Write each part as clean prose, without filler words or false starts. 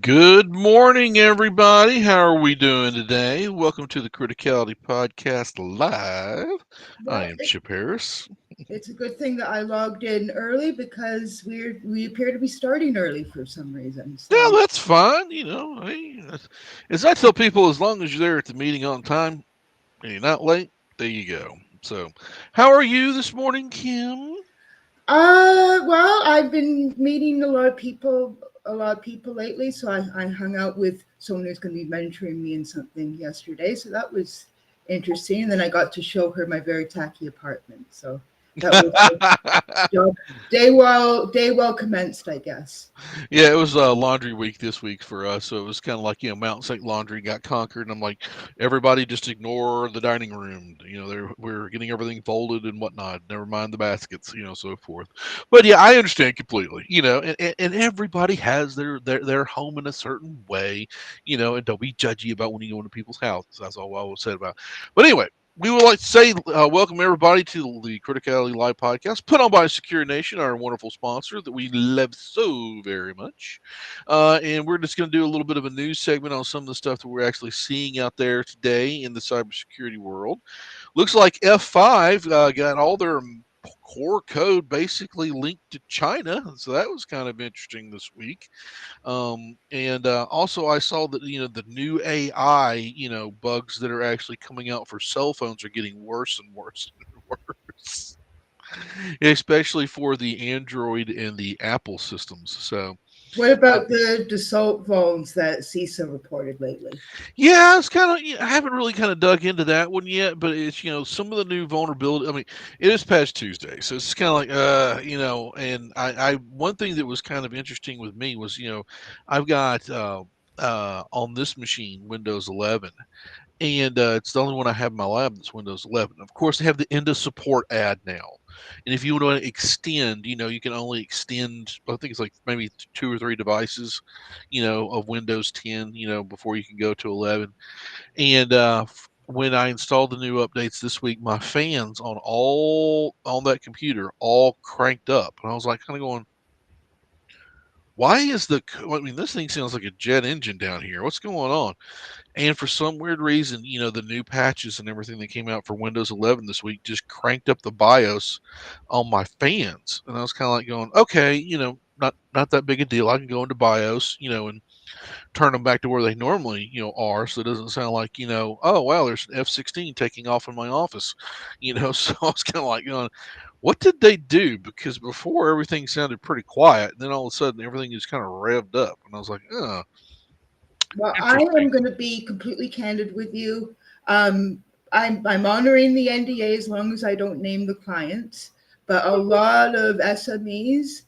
Good morning, everybody. How are we doing today? Welcome to the Criticality Podcast Live. I Well, am Chip Harris. it's a good thing that I logged in early because we appear to be starting early for some reason. Yeah, So, that's fine. Hey, as I tell people, as long as you're there at the meeting on time and you're not late, there you go. So, how are you this morning, Kim? well, I've been meeting a lot of people lately. So I hung out with someone who's going to be mentoring me in something yesterday. So that was interesting. And then I got to show her my very tacky apartment. So that was a job day well commenced, I guess. Yeah, it was laundry week this week for us, so it was kind of like Mountain St. Laundry got conquered, and I'm like, everybody just ignore the dining room. We're getting everything folded and whatnot. Never mind the baskets, so forth. But yeah, I understand completely. And everybody has their home in a certain way, and don't be judgy about when you go into people's houses. That's all I will say about it. But anyway, we would like to say welcome everybody to the Criticality Live podcast put on by Secure Nation, our wonderful sponsor that we love so very much. And we're just going to do a little bit of a news segment on some of the stuff that we're actually seeing out there today in the cybersecurity world. Looks like F5 got all their core code basically linked to China, so that was kind of interesting this week. And also, I saw that the new AI bugs that are actually coming out for cell phones are getting worse and worse and worse, especially for the Android and the Apple systems. So What uh, about the Dassault phones that CISA reported lately? yeah, it's kind of I haven't really kind of dug into that one yet, but it's some of the new vulnerability. I mean, it is past Tuesday, so it's kind of like and I one thing that was kind of interesting with me was I've got on this machine Windows 11, and it's the only one I have in my lab that's Windows 11. Of course, they have the end of support ad now, and if you want to extend, you can only extend. I think it's like maybe two or three devices, of Windows 10, before you can go to 11. And when I installed the new updates this week, my fans on that computer all cranked up, and I was like, kind of going, why is I mean, this thing sounds like a jet engine down here. What's going on? And for some weird reason, the new patches and everything that came out for Windows 11 this week just cranked up the BIOS on my fans. And I was kind of like going, okay, not that big a deal. I can go into BIOS, and turn them back to where they normally, are. So it doesn't sound like, oh, wow, there's an F-16 taking off in my office, So I was kind of like going, what did they do? Because before everything sounded pretty quiet. And then all of a sudden everything just kind of revved up. And I was like, oh, Well, I interesting. am going to be completely candid with you. Um, I'm honoring the NDA as long as I don't name the clients, but a lot of SMEs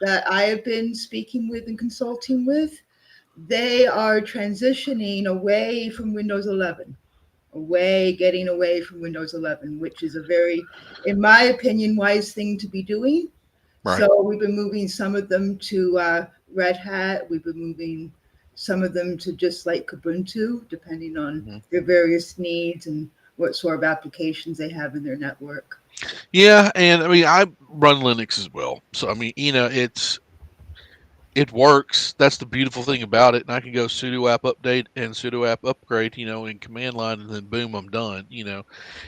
that I have been speaking with and consulting with, they are transitioning away from Windows 11, getting away from Windows 11, which is a very, in my opinion, wise thing to be doing. Right. So we've been moving some of them to Red Hat. We've been moving some of them to just like Ubuntu, depending on Mm-hmm. their various needs and what sort of applications they have in their network. Yeah, and I mean I run Linux as well. So I mean, it works. That's the beautiful thing about it. And I can go sudo app update and sudo app upgrade, in command line, and then boom, I'm done.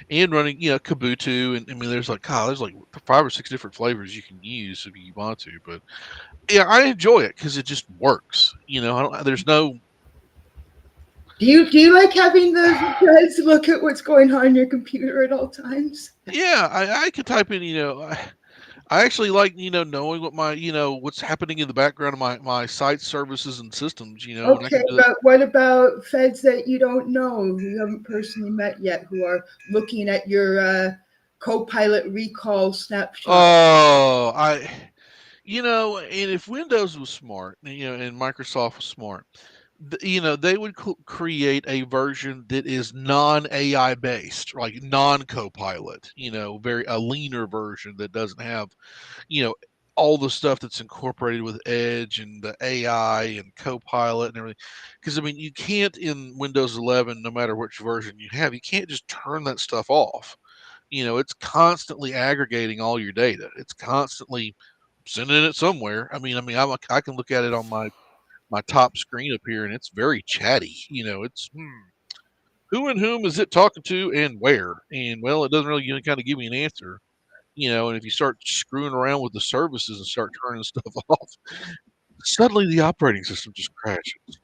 And running, Kubuntu, and I mean, there's like 5 or 6 different flavors you can use if you want to. But yeah, I enjoy it because it just works. I don't. There's no. Do you like having the guys look at what's going on in your computer at all times? Yeah, I could type in. I actually like knowing what's happening in the background of my site services and systems. And I Okay, can do that. but what about feds that you don't know, who you haven't personally met yet, who are looking at your Copilot recall snapshot? Oh, and if Windows was smart, and Microsoft was smart, they would create a version that is non-AI based, like non-Copilot, very a leaner version that doesn't have, you know, all the stuff that's incorporated with Edge and the AI and Copilot and everything. Because I mean, you can't in Windows 11, no matter which version you have, you can't just turn that stuff off. It's constantly aggregating all your data. It's constantly sending it somewhere. I mean, I can look at it on my my top screen up here, and it's very chatty. It's who and whom is it talking to and where? And well, it doesn't really kind of give me an answer. And if you start screwing around with the services and start turning stuff off, suddenly the operating system just crashes.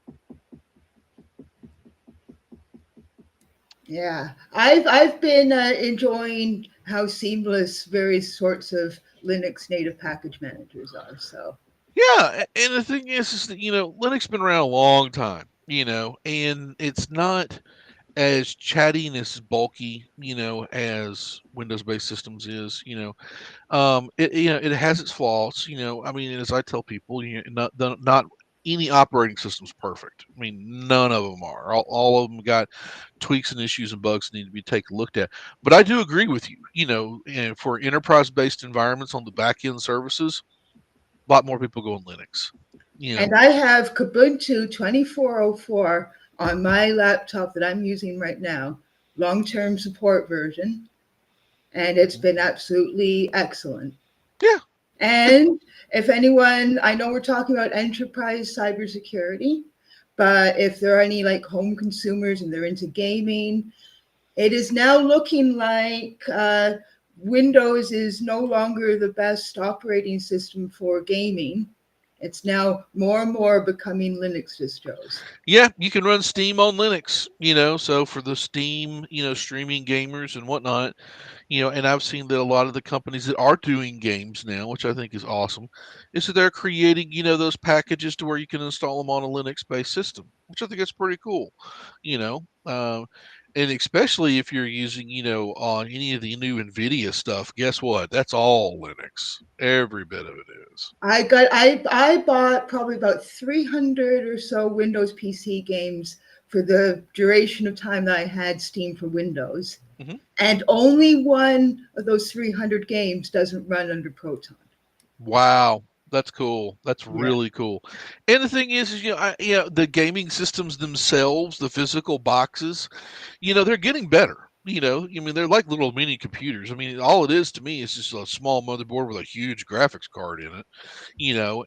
Yeah, I've been enjoying how seamless various sorts of Linux native package managers are. So Yeah, and the thing is that Linux been around a long time, and it's not as chatty and as bulky, as Windows-based systems is. It has its flaws. I mean, as I tell people, not any operating system's perfect. I mean, none of them are. All of them got tweaks and issues and bugs that need to be taken looked at. But I do agree with you. And for enterprise-based environments on the back end services, a lot more people go in Linux. You know, and I have Kubuntu 2404 on my laptop that I'm using right now, long-term support version, and it's been absolutely excellent. yeah, And if anyone, I know we're talking about enterprise cybersecurity, but if there are any like home consumers and they're into gaming, it is now looking like Windows is no longer the best operating system for gaming. It's now more and more becoming Linux distros. yeah, you can run Steam on Linux. So for the Steam, streaming gamers and whatnot, and I've seen that a lot of the companies that are doing games now, which I think is awesome, is that they're creating, those packages to where you can install them on a Linux-based system, which I think is pretty cool. You know, um, and especially if you're using, on any of the new NVIDIA stuff, guess what? That's all Linux. Every bit of it is. I bought probably about 300 or so Windows PC games for the duration of time that I had Steam for Windows. Hmm. And only one of those 300 games doesn't run under Proton. Wow. That's cool. That's Yeah. really cool. And the thing is the gaming systems themselves, the physical boxes, they're getting better. I mean, they're like little mini computers. I mean, all it is to me is just a small motherboard with a huge graphics card in it,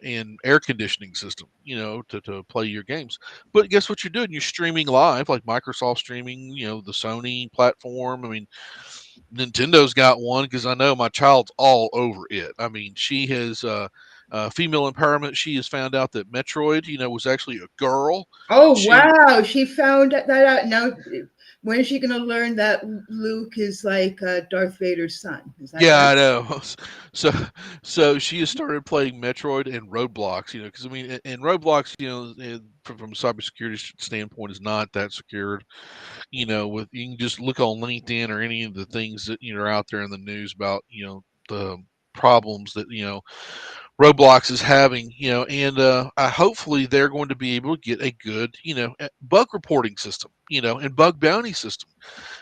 and air conditioning system, to play your games. But guess what you're doing? You're streaming live, like Microsoft streaming, the Sony platform. I mean, Nintendo's got one because I know my child's all over it. I mean, she has female empowerment. She has found out that Metroid, was actually a girl. Oh, She wow. She found that out. Now, when is she going to learn that Luke is like Darth Vader's son? Is that Yeah, right? I know. So, so she has started playing Metroid and Roblox. Because I mean, and Roblox, from a cybersecurity standpoint, is not that secured. With you can just look on LinkedIn or any of the things that are out there in the news about the problems that Roblox is having. And hopefully they're going to be able to get a good bug reporting system, and bug bounty system.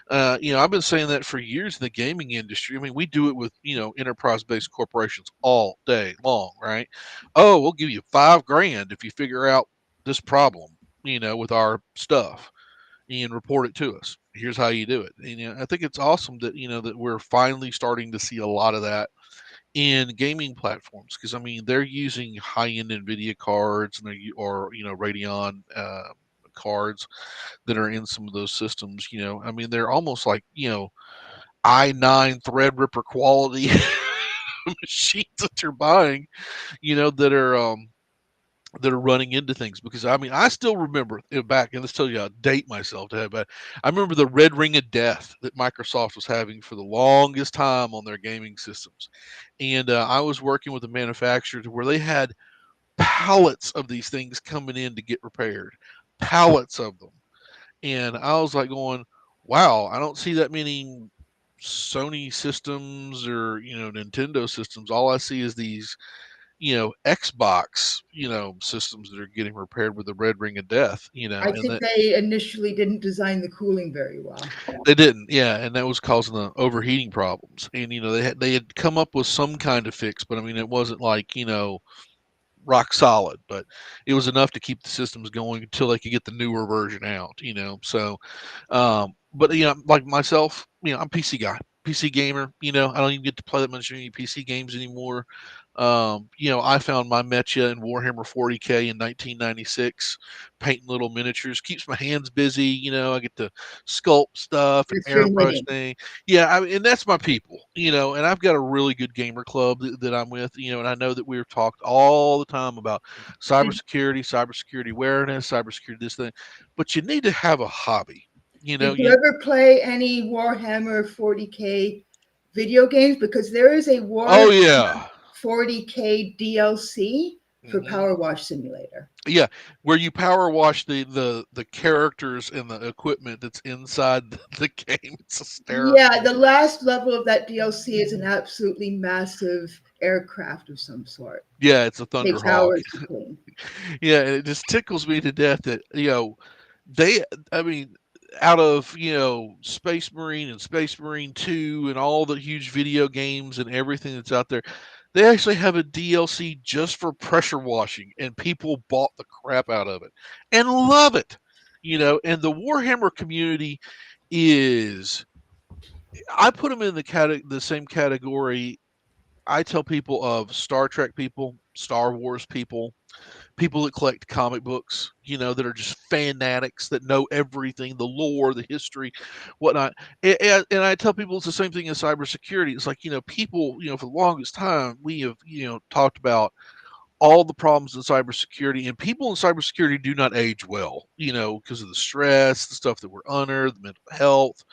I've been saying that for years in the gaming industry. I mean, we do it with, enterprise-based corporations all day long, right? Oh, we'll give you 5 grand if you figure out this problem, with our stuff and report it to us. Here's how you do it. And I think it's awesome that that we're finally starting to see a lot of that in gaming platforms because I mean they're using high-end NVIDIA cards and or Radeon cards that are in some of those systems. I mean they're almost like i9 Threadripper quality machines that you're buying, that are running into things because I mean I still remember back and let's tell you I date myself to have but I remember the red ring of death that Microsoft was having for the longest time on their gaming systems, and I was working with a manufacturer to where they had pallets of these things coming in to get repaired, pallets of them, and I was like going, wow, I don't see that many Sony systems or Nintendo systems. All I see is these Xbox, systems that are getting repaired with the red ring of death, I and think that they initially didn't design the cooling very well. they didn't, yeah, and that was causing the overheating problems. And they had come up with some kind of fix, but I mean it wasn't like rock solid, but it was enough to keep the systems going until they could get the newer version out. So, but like myself, I'm a PC guy. PC gamer, I don't even get to play that much any PC games anymore. I found my Metcha in Warhammer 40K in 1996, painting little miniatures. Keeps my hands busy. I get to sculpt stuff and It's your airbrush knitting. thing. Yeah, and that's my people. And I've got a really good gamer club that I'm with. And I know that we've talked all the time about Did, cybersecurity awareness, cybersecurity this thing, but you need to have a hobby. did you You. ever play any Warhammer 40K video games? Because there is a Oh Warhammer yeah. 40K DLC for hmm Power Wash Simulator. Yeah, where you power wash the characters and the equipment that's inside the game. It's Yeah, hysterical. the last level of that DLC is an absolutely massive aircraft of some sort. Yeah, it's a Takes Thunderhawk. hours to clean. Yeah, and it just tickles me to death that they. I mean, out of Space Marine and Space Marine 2 and all the huge video games and everything that's out there, they actually have a DLC just for pressure washing, and people bought the crap out of it and love it. And the Warhammer community is, I put them in the same category. I tell people of Star Trek people, Star Wars people, people that collect comic books, that are just fanatics that know everything, the lore, the history, whatnot. And I tell people it's the same thing in cybersecurity. It's like, people, for the longest time, we have, talked about all the problems in cybersecurity, and people in cybersecurity do not age well, because of the stress, the stuff that we're under, the mental health,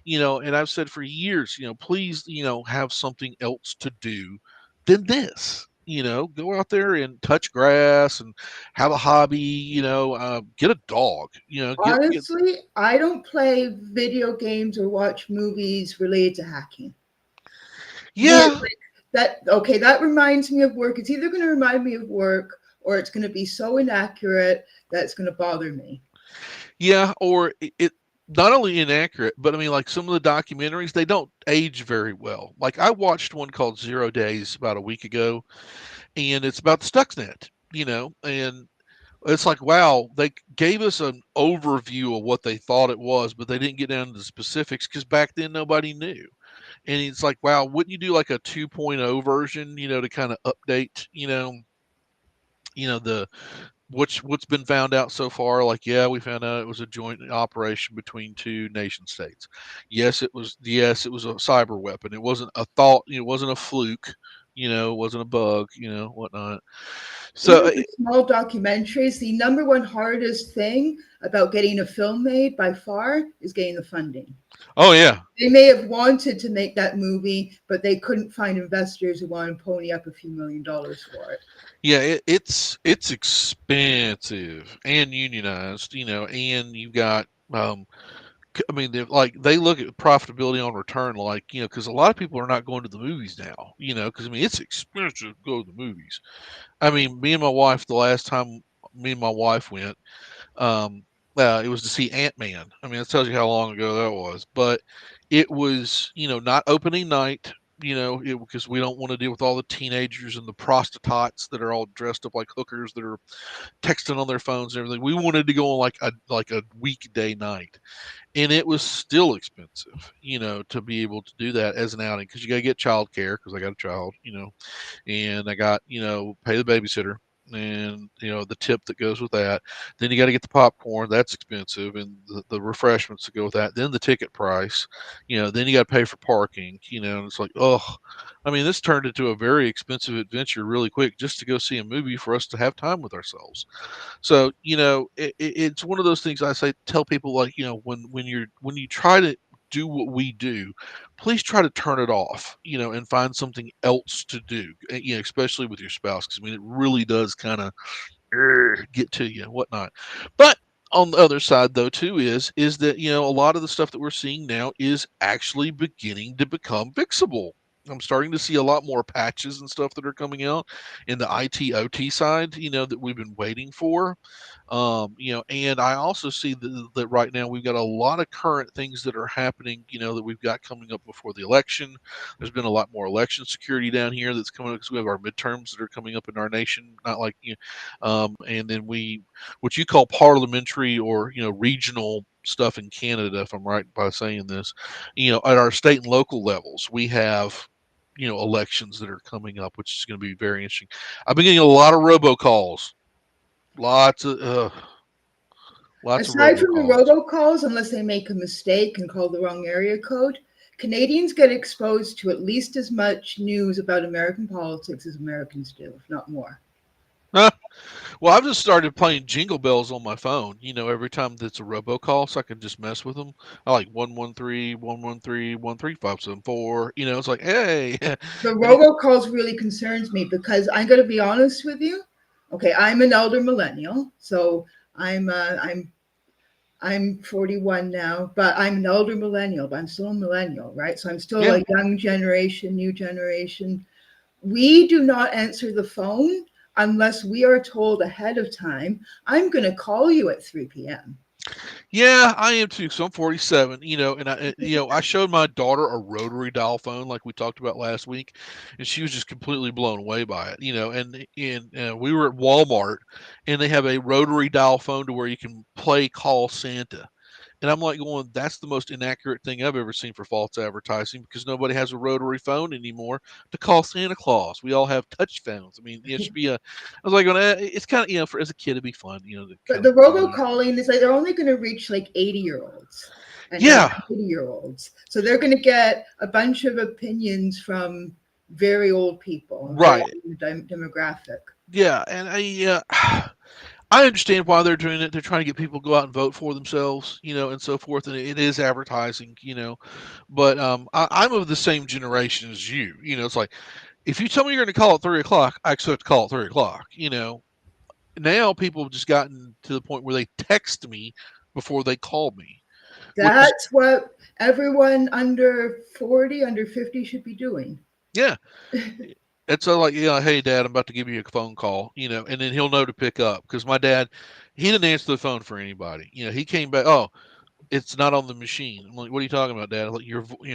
and I've said for years, please, have something else to do than this. Go out there and touch grass and have a hobby. Get a dog. Get. Honestly, I don't play video games or watch movies related to hacking. Me, Yeah, that okay, that reminds me of work. It's either going to remind me of work or it's going to be so inaccurate that it's going to bother me. yeah, or it not only inaccurate, but I mean, like some of the documentaries, they don't age very well. Like I watched one called Zero Days about a week ago, and it's about the Stuxnet. And it's like, wow, they gave us an overview of what they thought it was, but they didn't get down to the specifics because back then nobody knew. And it's like, wow, wouldn't you do like a 2.0 version, to kind of update, the what's been found out so far? Like, yeah, we found out it was a joint operation between two nation states. Yes, it was a cyber weapon. It wasn't a thought, it wasn't a fluke, it wasn't a bug, whatnot. So Even for small documentaries, the number one hardest thing about getting a film made by far is getting the funding. oh yeah. They may have wanted to make that movie, but they couldn't find investors who wanted to pony up a few $1 million for it. Yeah, it's expensive and unionized, and you've got I mean, they look at profitability on return, like, because a lot of people are not going to the movies now, because I mean it's expensive to go to the movies. I mean, me and my wife, the last time me and my wife went, um, it was to see Ant Man. I mean, that tells you how long ago that was. But it was, not opening night. Because we don't want to deal with all the teenagers and the prostitutes that are all dressed up like hookers that are texting on their phones and everything. We wanted to go on like a weekday night, and it was still expensive, to be able to do that as an outing because you got to get childcare because I got a child, and I got, pay the babysitter and, the tip that goes with that. Then you got to get the popcorn, that's expensive, and the refreshments that go with that. Then the ticket price, then you got to pay for parking, and it's like, oh, I mean, this turned into a very expensive adventure really quick just to go see a movie for us to have time with ourselves. So, it's one of those things I say, tell people, like, when you try to do what we do, please try to turn it off, and find something else to do, especially with your spouse, because I mean, it really does kind of get to you and whatnot. But on the other side, though, too, is that a lot of the stuff that we're seeing now is actually beginning to become fixable. I'm starting to see a lot more patches and stuff that are coming out in the IT OT side, that we've been waiting for. And I also see that right now we've got a lot of current things that are happening, that we've got coming up before the election. There's been a lot more election security down here that's coming up because we have our midterms that are coming up in our nation, not like, and then what you call parliamentary or, regional stuff in Canada, if I'm right by saying this, at our state and local levels, we have. elections that are coming up, which is going to be very interesting. I've been getting a lot of robocalls, lots of lots of Aside from the robocalls. robocalls, unless they make a mistake and call the wrong area code, Canadians get exposed to at least as much news about American politics as Americans do, if not more. Huh. Well, I've just started playing Jingle Bells on my phone. Every time that's a robocall, so I can just mess with them. I like 113 113 13574. It's like, hey, The and it, robocalls really concerns me because I'm going to be honest with you. Okay, I'm an elder millennial, so I'm uh, I'm I'm 41 now, but I'm an elder millennial, but I'm still a millennial, right? So I'm still yeah, a young generation, new generation. We do not answer the phone unless we are told ahead of time, I'm going to call you at 3 p.m. yeah, I am too. So I'm 47. And I showed my daughter a rotary dial phone like we talked about last week, and she was just completely blown away by it. And we were at Walmart, and they have a rotary dial phone to where you can play Call Santa. And I'm like going, that's the most inaccurate thing I've ever seen for false advertising because nobody has a rotary phone anymore to call Santa Claus. We all have touch phones. I mean, it should be a. I was like, going, it's kind of for as a kid it'd be fun, to But kind of the promote it. robocalling is like they're only going to reach like 80-year-olds and Yeah, 90-year-olds. So they're going to get a bunch of opinions from very old people and very right. demographic. Yeah, and I understand why they're doing it. They're trying to get people to go out and vote for themselves, and so forth. And it is advertising. But I'm of the same generation as you. It's like if you tell me you're going to call at 3 o'clock, I expect to call at 3 o'clock. Now people have just gotten to the point where they text me before they call me, which is That's what everyone under 40, under 50 should be doing. yeah. It's like, hey, Dad, I'm about to give you a phone call, and then he'll know to pick up because my dad, he didn't answer the phone for anybody. He came back, oh, it's not on the machine. I'm like, what are you talking about, Dad? I'm like,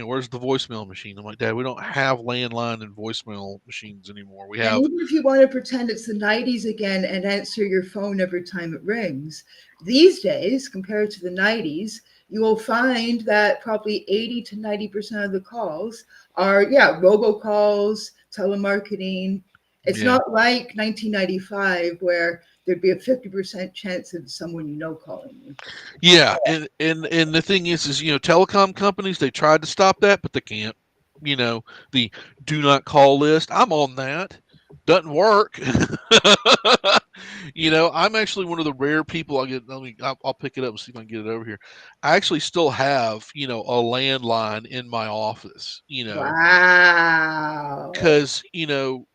where's the voicemail machine? I'm like, Dad, we don't have landline and voicemail machines anymore. We And have, even if you want to pretend it's the 90s again and answer your phone every time it rings, these days, compared to the 90s, you will find that probably 80 to 90% of the calls are, yeah, robocalls, telemarketing. It's yeah, not like 1995 where there'd be a 50% chance of someone you know calling you. yeah, and the thing is, telecom companies they tried to stop that, but they can't. The do not call list. I'm on that. Doesn't work. I'm actually one of the rare people. I'll pick it up and see if I can get it over here. I actually still have, a landline in my office. Wow. Because the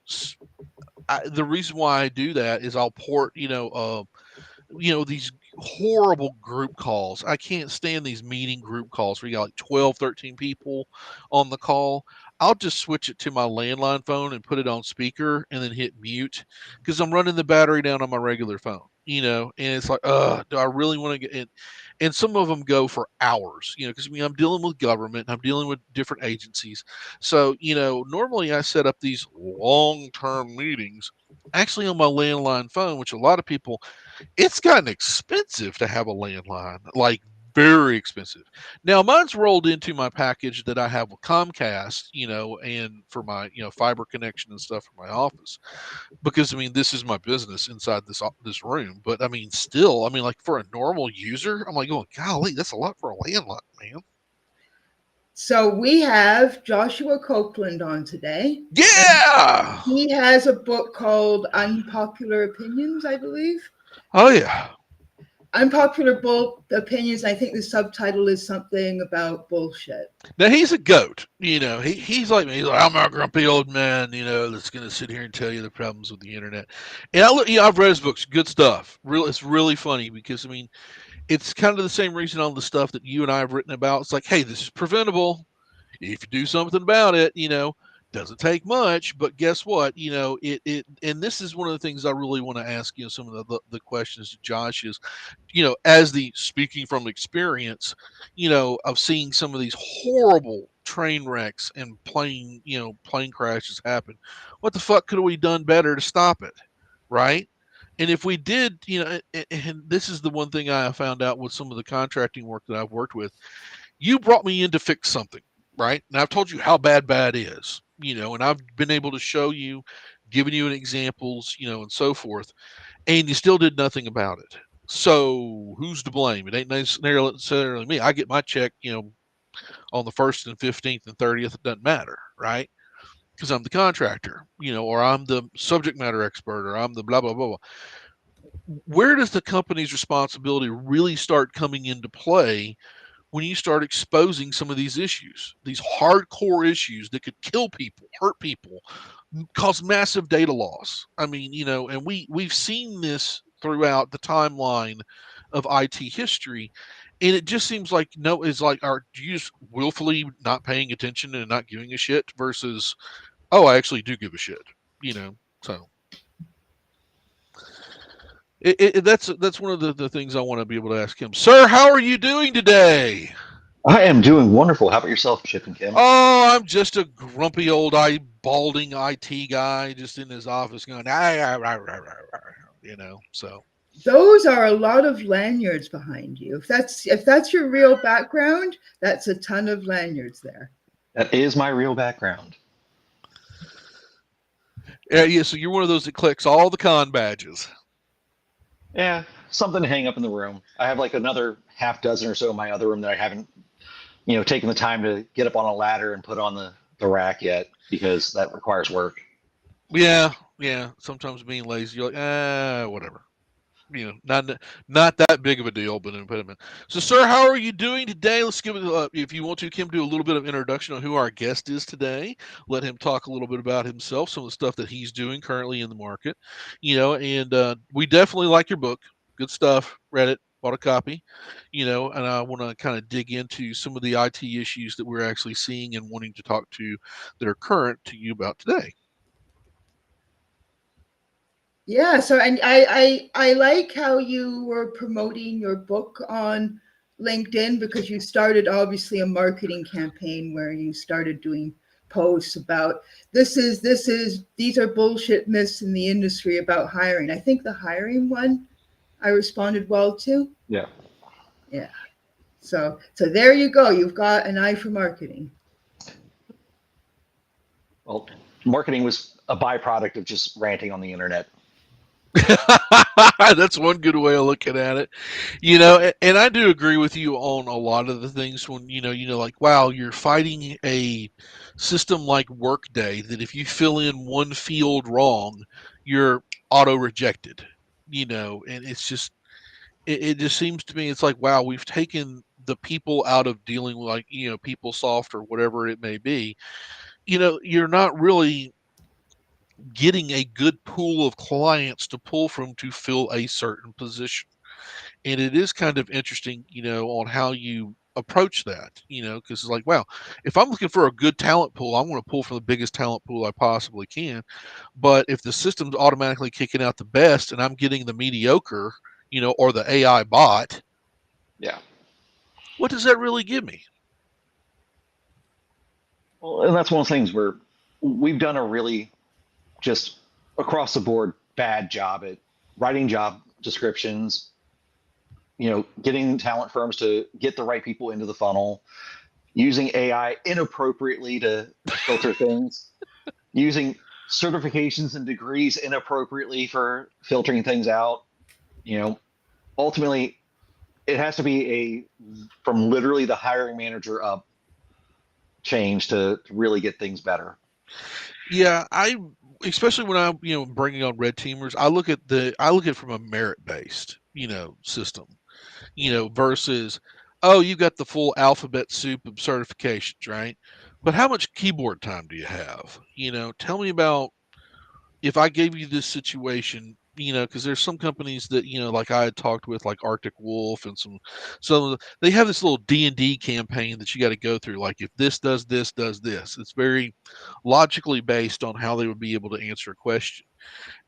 reason why I do that is I'll port, these horrible group calls. I can't stand these meeting group calls where you got like 12, 13 people on the call. I'll just switch it to my landline phone and put it on speaker and then hit mute because I'm running the battery down on my regular phone, and it's like, do I really want to get in? And some of them go for hours, because I'm dealing with government, I'm dealing with different agencies. So, normally I set up these long term meetings actually on my landline phone, which a lot of people it's gotten expensive to have a landline, like very expensive. Now mine's rolled into my package that I have with Comcast, and for my fiber connection and stuff for my office. Because this is my business inside this room. But still, like for a normal user, I'm like going, golly, that's a lot for a landline, man. So we have Joshua Copeland on today. And Yeah. he has a book called Unpopular Opinions, I believe. Oh yeah. Unpopular opinions. I think the subtitle is something about bullshit. Now he's a goat. He's like me. He's like, I'm a grumpy old man. That's going to sit here and tell you the problems with the internet. And I've read his books. Good stuff. It's really funny because it's kind of the same reason on the stuff that you and I have written about. It's like, hey, this is preventable if you do something about it. Doesn't take much, but guess what? And this is one of the things I really want to ask. Some of the questions to Josh is, as the speaking from experience, of seeing some of these horrible train wrecks and plane crashes happen. What the fuck could we done better to stop it, right? And if we did, and this is the one thing I found out with some of the contracting work that I've worked with, you brought me in to fix something, right? And I've told you how bad is. And I've been able to show you, given you an examples, and so forth, and you still did nothing about it. So who's to blame? It ain't necessarily me. I get my check, on the 1st and 15th and 30th. It doesn't matter, right? Because I'm the contractor, or I'm the subject matter expert, or I'm the blah, blah, blah, blah. Where does the company's responsibility really start coming into play when you start exposing some of these issues, these hardcore issues that could kill people, hurt people, cause massive data loss? I mean, and we've seen this throughout the timeline of IT history, and it just seems like no, it's like, are you just willfully not paying attention and not giving a shit versus, oh, I actually do give a shit, So that's one of the things I want to be able to ask him. Sir, how are you doing today? I am doing wonderful. How about yourself, Chip and Kim? Oh, I'm just a grumpy old balding IT guy just in his office going, so. Those are a lot of lanyards behind you. If that's your real background, that's a ton of lanyards there. That is my real background. Yeah, so you're one of those that collects all the con badges. Yeah, something to hang up in the room. I have like another half dozen or so in my other room that I haven't, taken the time to get up on a ladder and put on the rack yet because that requires work. Yeah. Sometimes being lazy, you're like, whatever. Not that big of a deal, but an impediment. So, sir, how are you doing today? Let's give it, if you want to, Kim, do a little bit of introduction on who our guest is today. Let him talk a little bit about himself, some of the stuff that he's doing currently in the market, and we definitely like your book. Good stuff. Read it, bought a copy, and I want to kind of dig into some of the IT issues that we're actually seeing and wanting to talk to that are current to you about today. Yeah, so and I like how you were promoting your book on LinkedIn because you started obviously a marketing campaign where you started doing posts about these are bullshit myths in the industry about hiring. I think the hiring one I responded well to. Yeah. Yeah. So there you go. You've got an eye for marketing. Well, marketing was a byproduct of just ranting on the internet. That's one good way of looking at it. And I do agree with you on a lot of the things when, like, wow, you're fighting a system like Workday that if you fill in one field wrong, you're auto rejected, and it's just, it just seems to me, it's like, wow, we've taken the people out of dealing with, like, PeopleSoft or whatever it may be. You're not really getting a good pool of clients to pull from to fill a certain position. And it is kind of interesting, on how you approach that, because it's like, wow, if I'm looking for a good talent pool, I'm going to pull from the biggest talent pool I possibly can. But if the system's automatically kicking out the best and I'm getting the mediocre, or the AI bot, Yeah. what does that really give me? Well, and that's one of the things where we've done a really just across the board bad job at writing job descriptions, getting talent firms to get the right people into the funnel, using AI inappropriately to filter things, using certifications and degrees inappropriately for filtering things out. You know, ultimately, it has to be from literally the hiring manager up change to really get things better. Yeah, especially when I'm, bringing on red teamers, I look at it from a merit based, system, versus, oh, you got the full alphabet soup of certifications, right? But how much keyboard time do you have? Tell me about, if I gave you this situation, because there's some companies that, like I had talked with, like Arctic Wolf and some, they have this little D&D campaign that you got to go through. Like, if this does this, does this. It's very logically based on how they would be able to answer a question.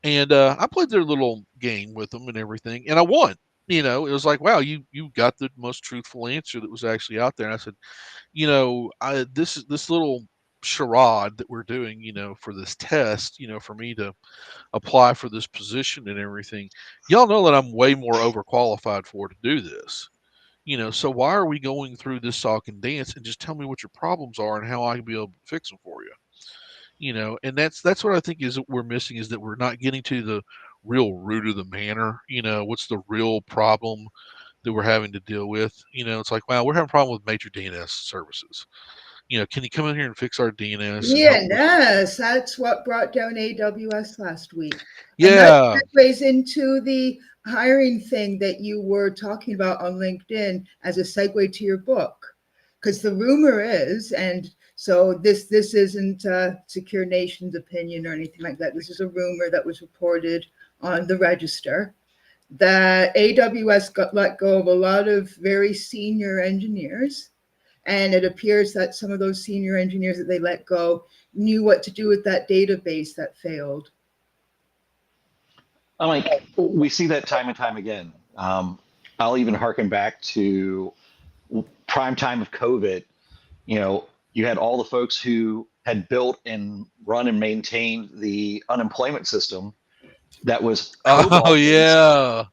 And I played their little game with them and everything, and I won. It was like, wow, you got the most truthful answer that was actually out there. And I said, this little charade that we're doing, for this test, for me to apply for this position and everything. Y'all know that I'm way more overqualified for to do this. So why are we going through this sock and dance, and just tell me what your problems are and how I can be able to fix them for you? And that's what I think is we're missing, is that we're not getting to the real root of the matter. What's the real problem that we're having to deal with? It's like, wow, we're having a problem with major DNS services. Can you come in here and fix our DNS and help with? Yes, that's what brought down AWS last week. And that Yeah. segues into the hiring thing that you were talking about on LinkedIn as a segue to your book. Because the rumor is, and so this isn't Secure Nation's opinion or anything like that. This is a rumor that was reported on the Register that AWS got let go of a lot of very senior engineers, and it appears that some of those senior engineers that they let go knew what to do with that database that failed. I'm like, we see that time and time again. I'll even harken back to prime time of COVID. You had all the folks who had built and run and maintained the unemployment system that was Oh COBOL based, yeah.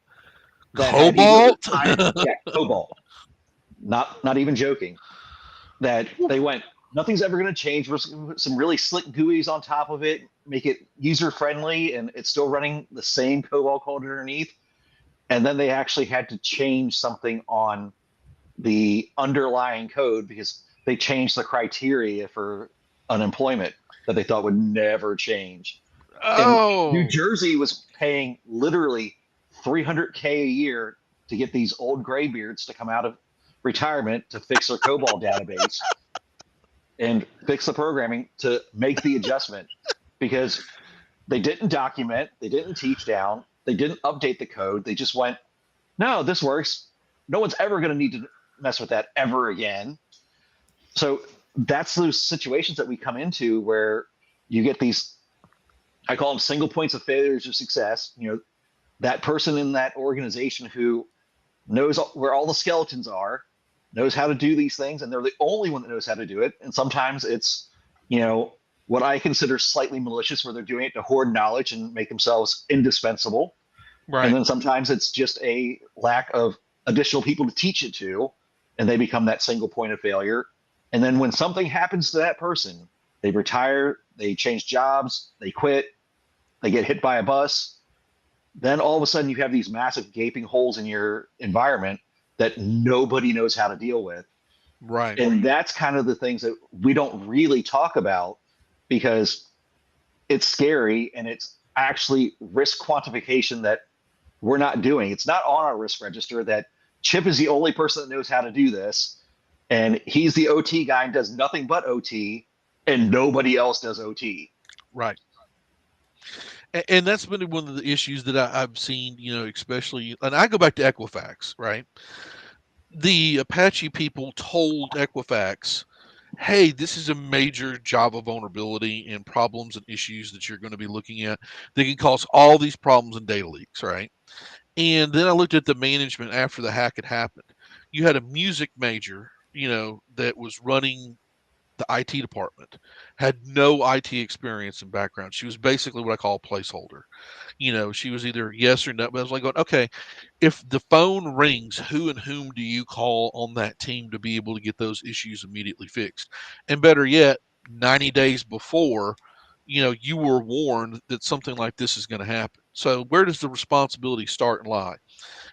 that had either Cobalt. retired, yeah, COBOL, not even joking, that they went, nothing's ever going to change. We're going to put some really slick GUIs on top of it, make it user friendly, and it's still running the same COBOL code underneath. And then they actually had to change something on the underlying code because they changed the criteria for unemployment that they thought would never change. And New Oh. Jersey was paying literally $300K a year to get these old graybeards to come out of retirement to fix their COBOL database and fix the programming to make the adjustment, because they didn't document, they didn't teach down, they didn't update the code. They just went, no, this works. No one's ever going to need to mess with that ever again. So that's those situations that we come into where you get these, I call them single points of failures or success. That person in that organization who knows where all the skeletons are, knows how to do these things, and they're the only one that knows how to do it. And sometimes it's, what I consider slightly malicious, where they're doing it to hoard knowledge and make themselves indispensable. And Right. then sometimes it's just a lack of additional people to teach it to, and they become that single point of failure. And then when something happens to that person, they retire, they change jobs, they quit, they get hit by a bus, then all of a sudden you have these massive gaping holes in your environment that nobody knows how to deal with. Right. And that's kind of the things that we don't really talk about, because it's scary and it's actually risk quantification that we're not doing. It's not on our risk register that Chip is the only person that knows how to do this, and he's the OT guy and does nothing but OT, and nobody else does OT. Right. And that's been one of the issues that I've seen, especially, and I go back to Equifax, right? The Apache people told Equifax, hey, this is a major Java vulnerability and problems and issues that you're going to be looking at. They can cause all these problems and data leaks, right? And then I looked at the management after the hack had happened. You had a music major, that was running the IT department, had no IT experience and background. She was basically what I call a placeholder. She was either yes or no. But I was like going, okay, if the phone rings, who and whom do you call on that team to be able to get those issues immediately fixed? And better yet, 90 days before, you were warned that something like this is going to happen. So where does the responsibility start and lie?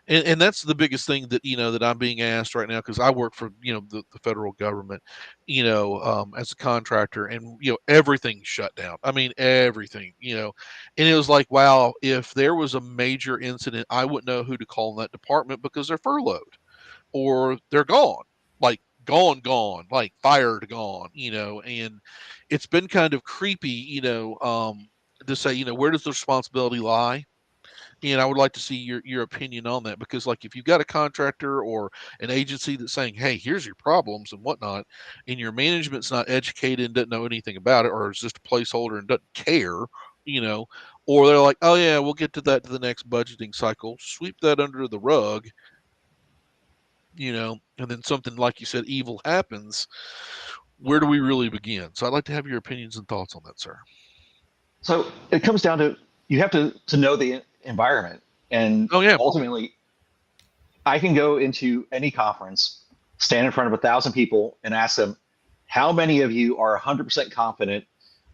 And that's the biggest thing that that I'm being asked right now, because I work for the federal government, as a contractor, and everything's shut down. I mean everything, and it was like, wow, if there was a major incident, I wouldn't know who to call in that department because they're furloughed or they're gone, like gone, like fired, gone, and it's been kind of creepy, to say, where does the responsibility lie? And I would like to see your opinion on that, because like if you've got a contractor or an agency that's saying, hey, here's your problems and whatnot, and your management's not educated and doesn't know anything about it, or is just a placeholder and doesn't care, you know, or they're like, oh yeah, we'll get to that to the next budgeting cycle, sweep that under the rug, and then something like you said, evil happens. Where do we really begin? So I'd like to have your opinions and thoughts on that, sir. So it comes down to, you have to know the environment. And Oh yeah. ultimately, I can go into any conference, stand in front of 1,000 people, and ask them, how many of you are 100% confident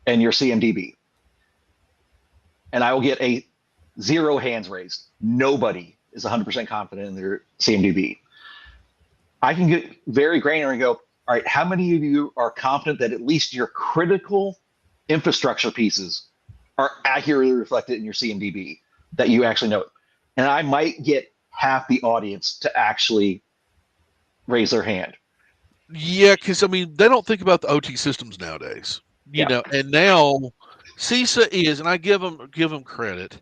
and your CMDB, and I will get a 0 hands raised. Nobody is 100% confident in their CMDB. I can get very granular and go, all right, how many of you are confident that at least your critical infrastructure pieces are accurately reflected in your CMDB, that you actually know it? And I might get half the audience to actually raise their hand. Yeah, because I mean, they don't think about the OT systems nowadays, Yeah. And now CISA is, and I give them credit,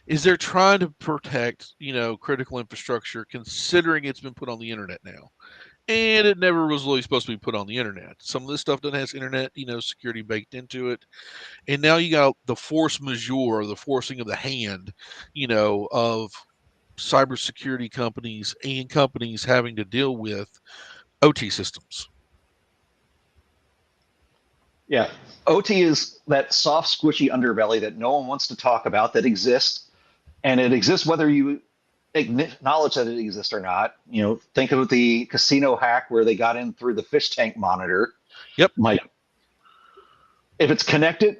is they're trying to protect critical infrastructure, considering it's been put on the internet now, and it never was really supposed to be put on the internet. Some of this stuff doesn't have internet security baked into it, and now you got the force majeure, the forcing of the hand, of cybersecurity companies and companies having to deal with OT systems. Yeah. OT is that soft, squishy underbelly that no one wants to talk about, that exists. And it exists whether you acknowledge that it exists or not. Think of the casino hack where they got in through the fish tank monitor. Yep. If it's connected,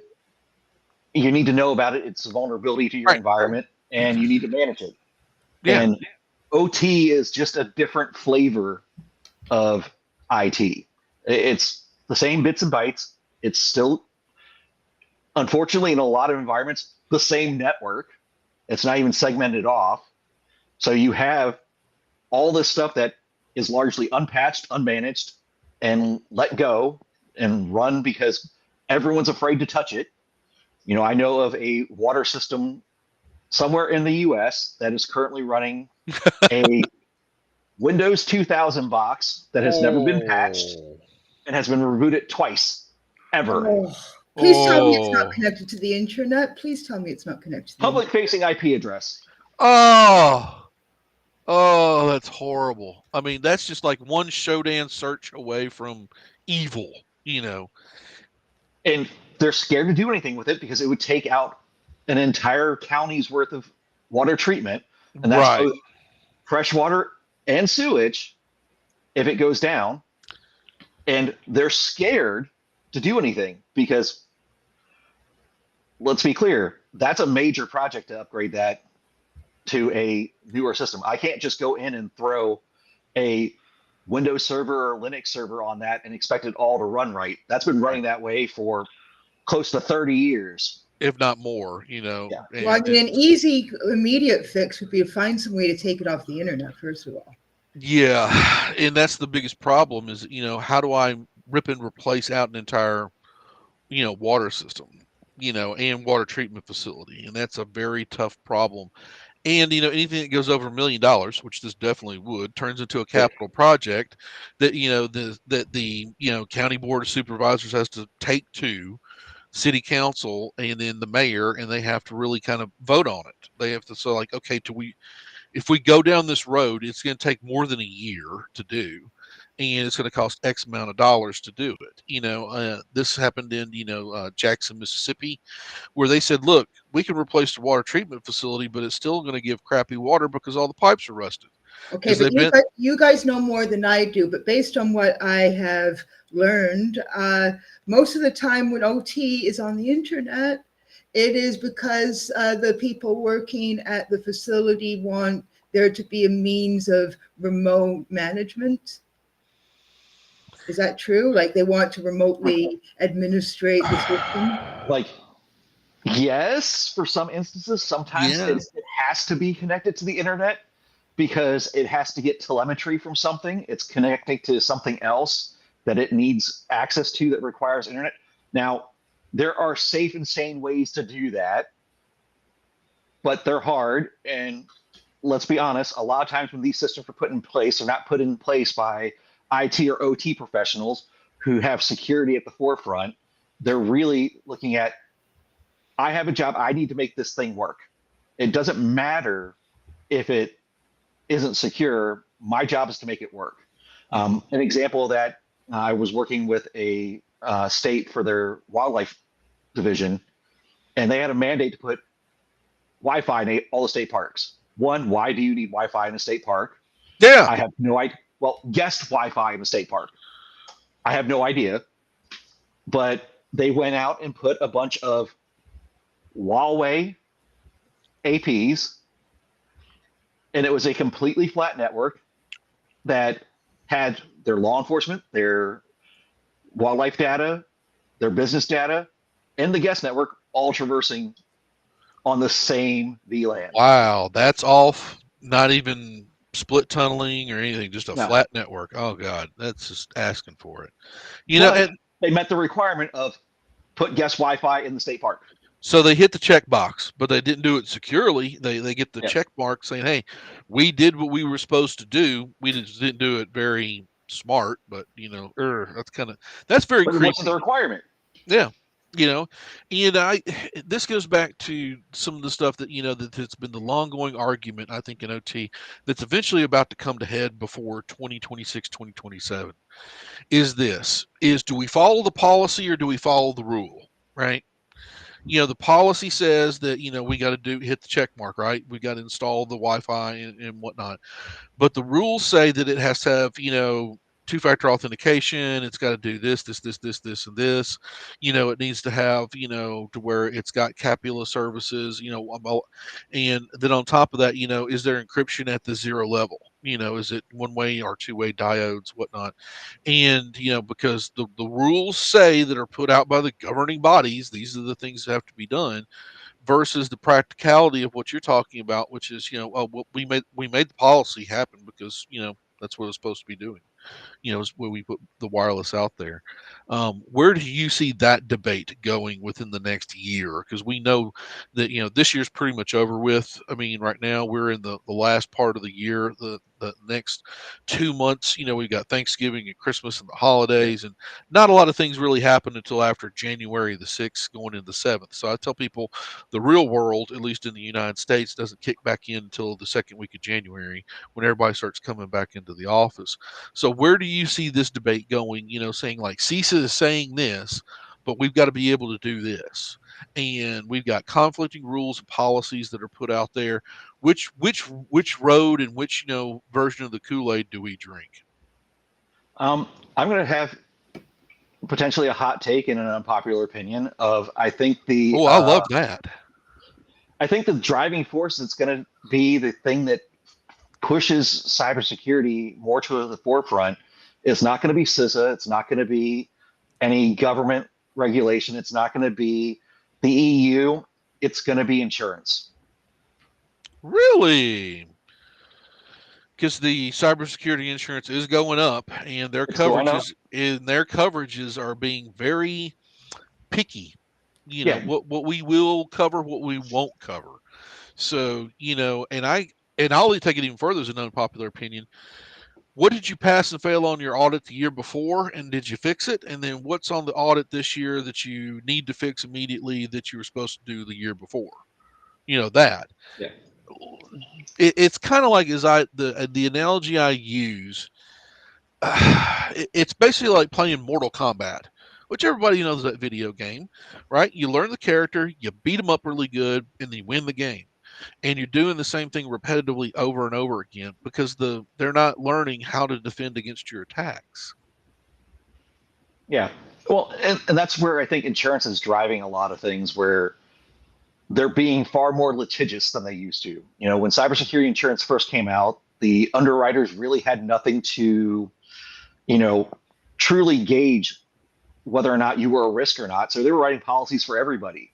you need to know about it. It's a vulnerability to your Right. environment, and you need to manage it. Yeah. And OT is just a different flavor of IT. It's the same bits and bytes. It's still, unfortunately, in a lot of environments, the same network. It's not even segmented off. So you have all this stuff that is largely unpatched, unmanaged, and let go and run because everyone's afraid to touch it. I know of a water system somewhere in the US that is currently running a Windows 2000 box that has never been patched and has been rebooted twice, ever. Oh, please tell me it's not connected to the internet. Please tell me it's not connected to the Public facing IP address. Oh, that's horrible. I mean, that's just like one Shodan search away from evil, And they're scared to do anything with it because it would take out an entire county's worth of water treatment. And that's Right. both fresh water and sewage if it goes down. And they're scared to do anything because, let's be clear, that's a major project to upgrade that to a newer system. I can't just go in and throw a Windows server or Linux server on that and expect it all to run right. That's been running that way for close to 30 years. If not more, Yeah. Well, I mean, an easy, immediate fix would be to find some way to take it off the internet, first of all. Yeah, and that's the biggest problem is, how do I rip and replace out an entire, water system, and water treatment facility? And that's a very tough problem. And, anything that goes over $1 million, which this definitely would, turns into a capital project that, the county board of supervisors has to take to city council and then the mayor, and they have to really kind of vote on it. They have to say, like, okay, if we go down this road, it's going to take more than a year to do, and it's going to cost X amount of dollars to do it. This happened in, Jackson, Mississippi, where they said, look, we can replace the water treatment facility, but it's still going to give crappy water because all the pipes are rusted. Okay, but you guys know more than I do, but based on what I have learned, most of the time when OT is on the internet, it is because the people working at the facility want there to be a means of remote management. Is that true? Like they want to remotely administrate the system? Like, yes, for some instances. Sometimes it has to be connected to the internet because it has to get telemetry from something. It's connecting to something else that it needs access to that requires internet. Now, there are safe and sane ways to do that, but they're hard. And let's be honest, a lot of times when these systems are put in place, they're not put in place by IT or OT professionals who have security at the forefront. They're really looking at, I have a job, I need to make this thing work. It doesn't matter if it isn't secure. My job is to make it work. An example of that, I was working with a state for their wildlife division, and they had a mandate to put Wi-Fi in all the state parks. One, why do you need Wi-Fi in a state park? Yeah. I have no idea. Well, guest Wi-Fi in a state park. I have no idea. But they went out and put a bunch of Huawei APs, and it was a completely flat network that had their law enforcement, their wildlife data, their business data, and the guest network all traversing on the same VLAN. Wow, that's off. Not even split tunneling or anything, just a No, flat network. Oh God, that's just asking for it. but And they met the requirement of put guest Wi-Fi in the state park. so they hit the check box, but they didn't do it securely. They get the Yeah. check mark saying, "Hey, we did what we were supposed to do. We just didn't do it very smart." But that's very But it wasn't the creepy. requirement. Yeah, and this goes back to some of the stuff that that's been the long going argument I think in OT that's eventually about to come to head before 2026, 2027. Is do we follow the policy or do we follow the rule, right? The policy says that we got to hit the check mark, right? We got to install the Wi-Fi and whatnot, but the rules say that it has to have two-factor authentication. It's got to do this, and this. It needs to have to where it's got Capula services. And then on top of that, is there encryption at the zero level? Is it one-way or two-way diodes, whatnot? And because the rules say that are put out by the governing bodies, these are the things that have to be done versus the practicality of what you're talking about, which is well, we made the policy happen because that's what it's supposed to be doing. Is where we put the wireless out there. Where do you see that debate going within the next year? Because we know that this year's pretty much over with. I mean, right now we're in the last part of the year. The next 2 months, we've got Thanksgiving and Christmas and the holidays, and not a lot of things really happen until after January the 6th, going into the 7th. So I tell people the real world, at least in the United States, doesn't kick back in until the second week of January when everybody starts coming back into the office. So where do you see this debate going? Saying like CISA is saying this, but we've got to be able to do this, and we've got conflicting rules and policies that are put out there. Which road and which version of the Kool-Aid do we drink? I'm going to have potentially a hot take and an unpopular opinion of Oh, I love that. I think the driving force that's going to be the thing that pushes cybersecurity more to the forefront is not going to be CISA. It's not going to be any government regulation. It's not going to be the EU. It's going to be insurance. Really? Because the cybersecurity insurance is going up, and their It's going up. coverages are being very picky. Yeah. What we will cover, what we won't cover. So and I'll take it even further as an unpopular opinion. What did you pass and fail on your audit the year before, and did you fix it? And then what's on the audit this year that you need to fix immediately that you were supposed to do the year before? That. Yeah. It's kind of like the analogy I use. It's basically like playing Mortal Kombat, which everybody knows that video game, right? You learn the character, you beat them up really good, and then you win the game. And you're doing the same thing repetitively over and over again because they're not learning how to defend against your attacks. Yeah. Well, and that's where I think insurance is driving a lot of things where they're being far more litigious than they used to. When cybersecurity insurance first came out, the underwriters really had nothing to, truly gauge whether or not you were a risk or not. So they were writing policies for everybody.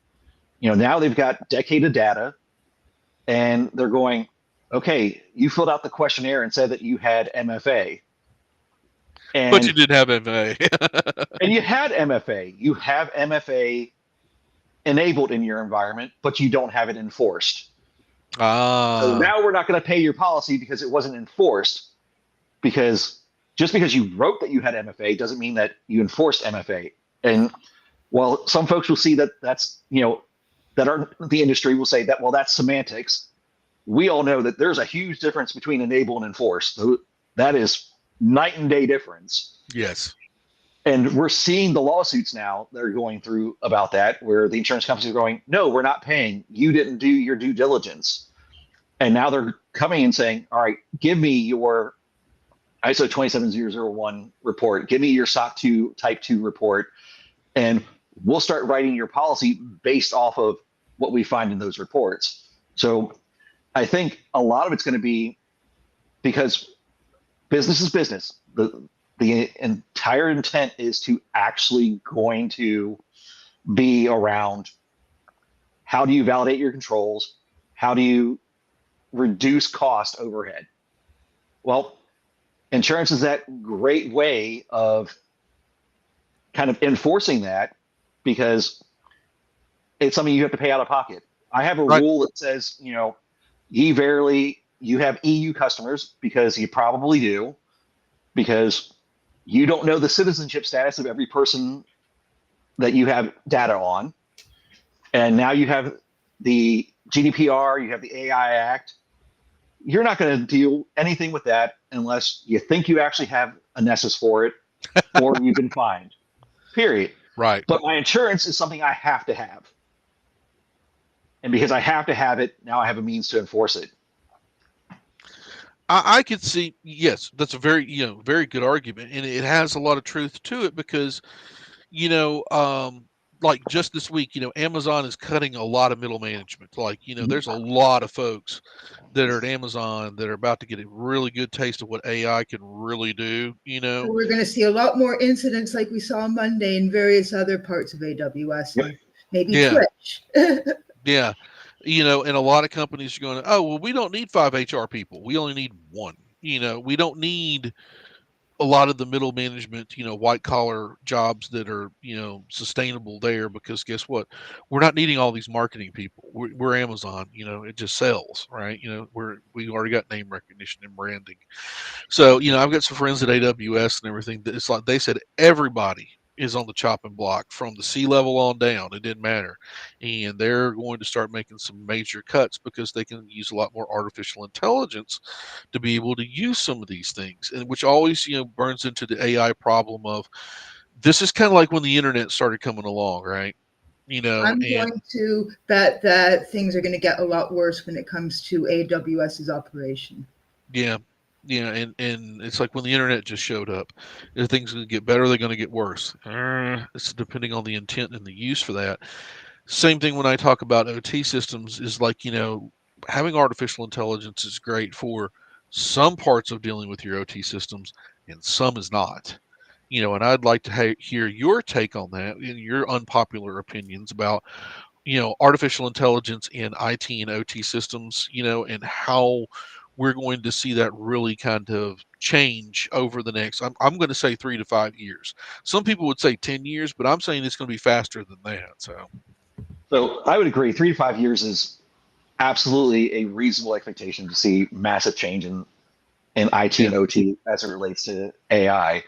Now they've got decade of data and they're going, okay, you filled out the questionnaire and said that you had MFA. But you did have MFA. And you had MFA. You have MFA enabled in your environment, but you don't have it enforced. So now we're not going to pay your policy because it wasn't enforced. Because just because you wrote that you had MFA doesn't mean that you enforced MFA. And while some folks will see that that's, that are the industry will say that, well, that's semantics. We all know that there's a huge difference between enable and enforce. That is night and day difference. Yes. And we're seeing the lawsuits now that are going through about that, where the insurance companies are going, no, we're not paying. You didn't do your due diligence. And now they're coming and saying, all right, give me your ISO 27001 report. Give me your SOC 2 Type 2 report. And we'll start writing your policy based off of what we find in those reports. So I think a lot of it's going to be because business is business. The entire intent is to actually going to be around how do you validate your controls? How do you reduce cost overhead? Well, insurance is that great way of kind of enforcing that because it's something you have to pay out of pocket. I have a Right. rule that says, you have EU customers because you probably do, because you don't know the citizenship status of every person that you have data on. And now you have the GDPR, you have the AI Act. You're not going to do anything with that unless you think you actually have a nessus for it or you've been fined, period. Right. But my insurance is something I have to have. And because I have to have it, now I have a means to enforce it. I could see, yes, that's a very, very good argument, and it has a lot of truth to it because, like just this week, Amazon is cutting a lot of middle management. Like, there's a lot of folks that are at Amazon that are about to get a really good taste of what AI can really do. So we're going to see a lot more incidents like we saw Monday in various other parts of AWS, Yep. and maybe Yeah. Twitch. Yeah. And a lot of companies are going, oh, well, we don't need 5 HR people. We only need 1. We don't need a lot of the middle management, white collar jobs that are, sustainable there because guess what? We're not needing all these marketing people. We're Amazon, it just sells, right? We already got name recognition and branding. So, I've got some friends at AWS and everything that it's like they said everybody is on the chopping block from the C level on down. It didn't matter. And they're going to start making some major cuts because they can use a lot more artificial intelligence to be able to use some of these things. And which always, burns into the AI problem of this is kind of like when the internet started coming along, right? I'm And going to bet that things are going to get a lot worse when it comes to AWS's operation. yeah. Yeah, and it's like when the internet just showed up. Are things going to get better? They're going to get worse. It's depending on the intent and the use for that. Same thing when I talk about OT systems is like, having artificial intelligence is great for some parts of dealing with your OT systems and some is not. And I'd like to hear your take on that and your unpopular opinions about, artificial intelligence in IT and OT systems, and how we're going to see that really kind of change over the next, I'm going to say 3 to 5 years. Some people would say 10 years, but I'm saying it's going to be faster than that. So I would agree. 3 to 5 years is absolutely a reasonable expectation to see massive change in IT Yeah. and OT as it relates to AI.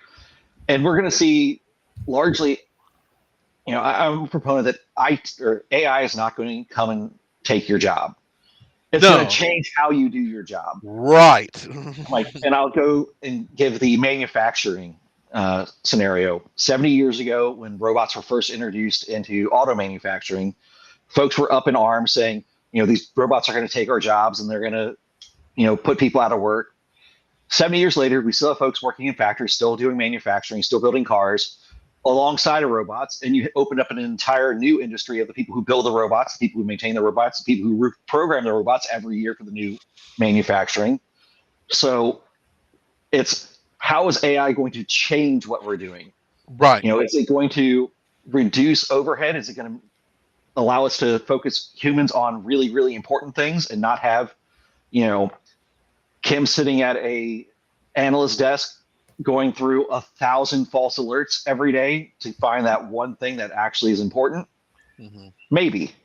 And we're going to see largely, I'm a proponent that AI is not going to come and take your job. It's going to No. change how you do your job. Right. And I'll go and give the manufacturing scenario. 70 years ago, when robots were first introduced into auto manufacturing, folks were up in arms saying, these robots are going to take our jobs and they're going to, put people out of work. 70 years later, we still have folks working in factories, still doing manufacturing, still building cars alongside of robots. And you opened up an entire new industry of the people who build the robots, the people who maintain the robots, the people who program the robots every year for the new manufacturing. So it's how is AI going to change what we're doing? Right. Is it going to reduce overhead? Is it going to allow us to focus humans on really, really important things and not have, Kim sitting at a analyst desk going through 1,000 false alerts every day to find that one thing that actually is important? Mm-hmm. Maybe,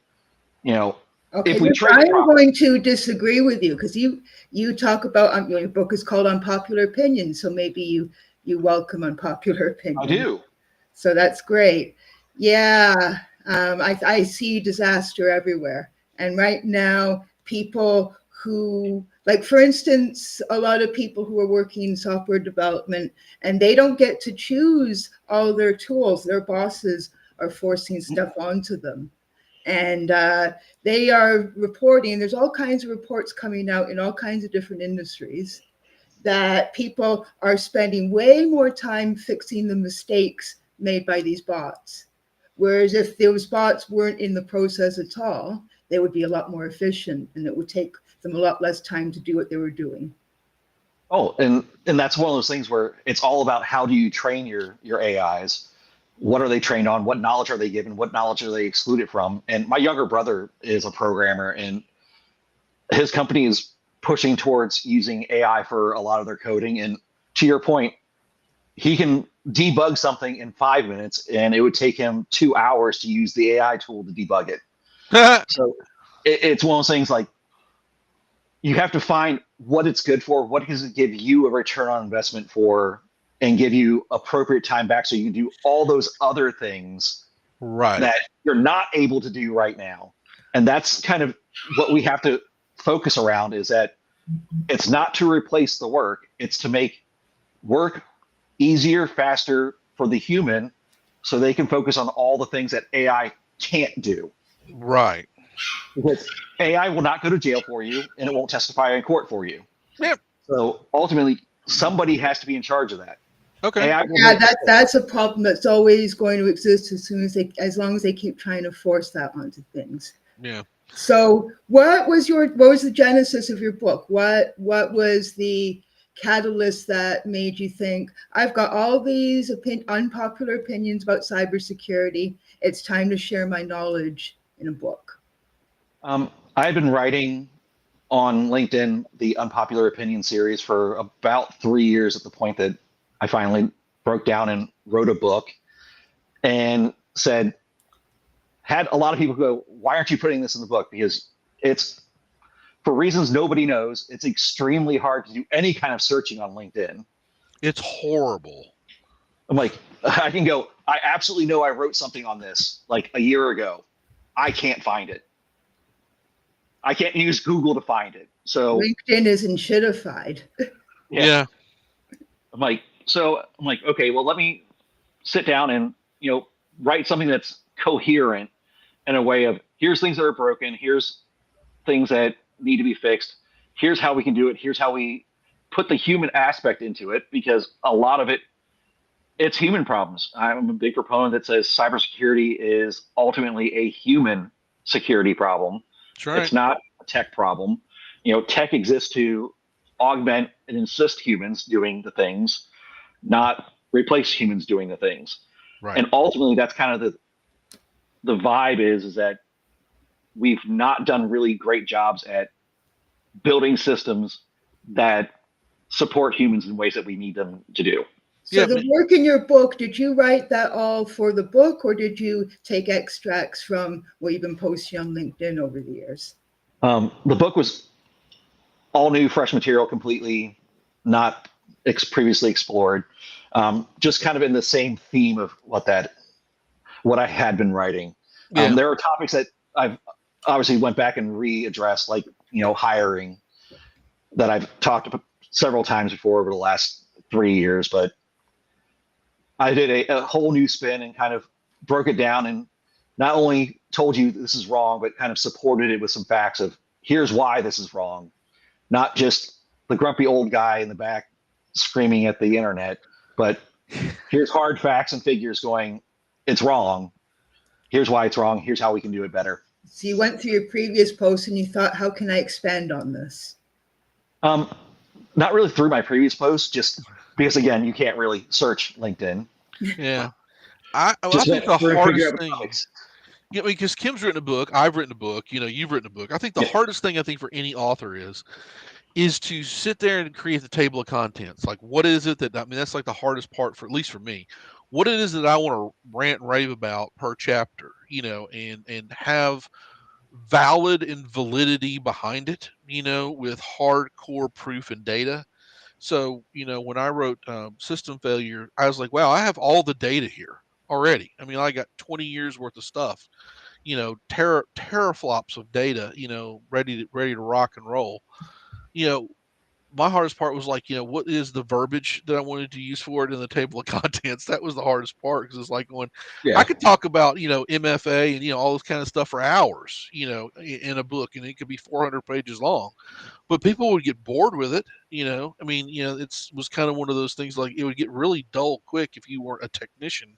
Okay, if we but trade it I'm properly. going to disagree with you because you talk about your book is called Unpopular Opinions, so maybe you welcome unpopular opinions. I do. So that's great. Yeah, I see disaster everywhere, and right now people who, like for instance, a lot of people who are working in software development and they don't get to choose all their tools. Their bosses are forcing stuff onto them. And they are reporting, there's all kinds of reports coming out in all kinds of different industries that people are spending way more time fixing the mistakes made by these bots. Whereas if those bots weren't in the process at all, they would be a lot more efficient and it would take them a lot less time to do what they were doing. Oh, and that's one of those things where it's all about how do you train your AIs? What are they trained on? What knowledge are they given? What knowledge are they excluded from? And my younger brother is a programmer, and his company is pushing towards using AI for a lot of their coding. And to your point, he can debug something in 5 minutes, and it would take him 2 hours to use the AI tool to debug it. So it's one of those things like you have to find what it's good for, what does it give you a return on investment for, and give you appropriate time back so you can do all those other things Right. that you're not able to do right now. And that's kind of what we have to focus around is that it's not to replace the work, it's to make work easier, faster for the human so they can focus on all the things that AI can't do. Right. Because AI will not go to jail for you and it won't testify in court for you. Yep. So ultimately, somebody has to be in charge of that. Okay. Yeah, that's a problem that's always going to exist as long as they keep trying to force that onto things. Yeah. So what was the genesis of your book? What was the catalyst that made you think, I've got all these unpopular opinions about cybersecurity. It's time to share my knowledge in a book. I've been writing on LinkedIn the Unpopular Opinion series for about 3 years at the point that I finally broke down and wrote a book and had a lot of people go, why aren't you putting this in the book? Because it's, for reasons nobody knows, it's extremely hard to do any kind of searching on LinkedIn. It's horrible. I'm like, I can go, I absolutely know I wrote something on this like a year ago. I can't find it. I can't use Google to find it. So LinkedIn isn't shitified. Yeah. I'm like, okay, well, let me sit down and, write something that's coherent in a way of here's things that are broken. Here's things that need to be fixed. Here's how we can do it. Here's how we put the human aspect into it, because a lot of it's human problems. I'm a big proponent that says cybersecurity is ultimately a human security problem. That's right. It's not a tech problem. Tech exists to augment and assist humans doing the things, not replace humans doing the things. Right. And ultimately, that's kind of the vibe is that we've not done really great jobs at building systems that support humans in ways that we need them to do. So the work in your book, did you write that all for the book, or did you take extracts from what you've been posting on LinkedIn over the years? The book was all new, fresh material, completely not previously explored. Just kind of in the same theme of what I had been writing. Yeah. There are topics that I've obviously went back and readdressed, like hiring, that I've talked about several times before over the last 3 years, but I did a whole new spin and kind of broke it down and not only told you this is wrong, but kind of supported it with some facts of here's why this is wrong. Not just the grumpy old guy in the back screaming at the internet, but here's hard facts and figures going, it's wrong. Here's why it's wrong. Here's how we can do it better. So you went through your previous posts and you thought, how can I expand on this? Not really through my previous posts, just because, again, you can't really search LinkedIn. Yeah. I think the hardest thing, because Kim's written a book, I've written a book, you've written a book. I think the hardest thing for any author is to sit there and create the table of contents. Like, what is it that's like the hardest part for, at least for me, what it is that I want to rant and rave about per chapter, and have valid and validity behind it, with hardcore proof and data. So, when I wrote System Failure, I was like, wow, I have all the data here already. I mean, I got 20 years worth of stuff, teraflops of data, ready to rock and roll. My hardest part was like, what is the verbiage that I wanted to use for it in the table of contents? That was the hardest part, because it's like going, I could talk about, MFA and, all this kind of stuff for hours, in a book, and it could be 400 pages long. but people would get bored with it. I mean, it's was kind of one of those things, like it would get really dull quick if you weren't a technician,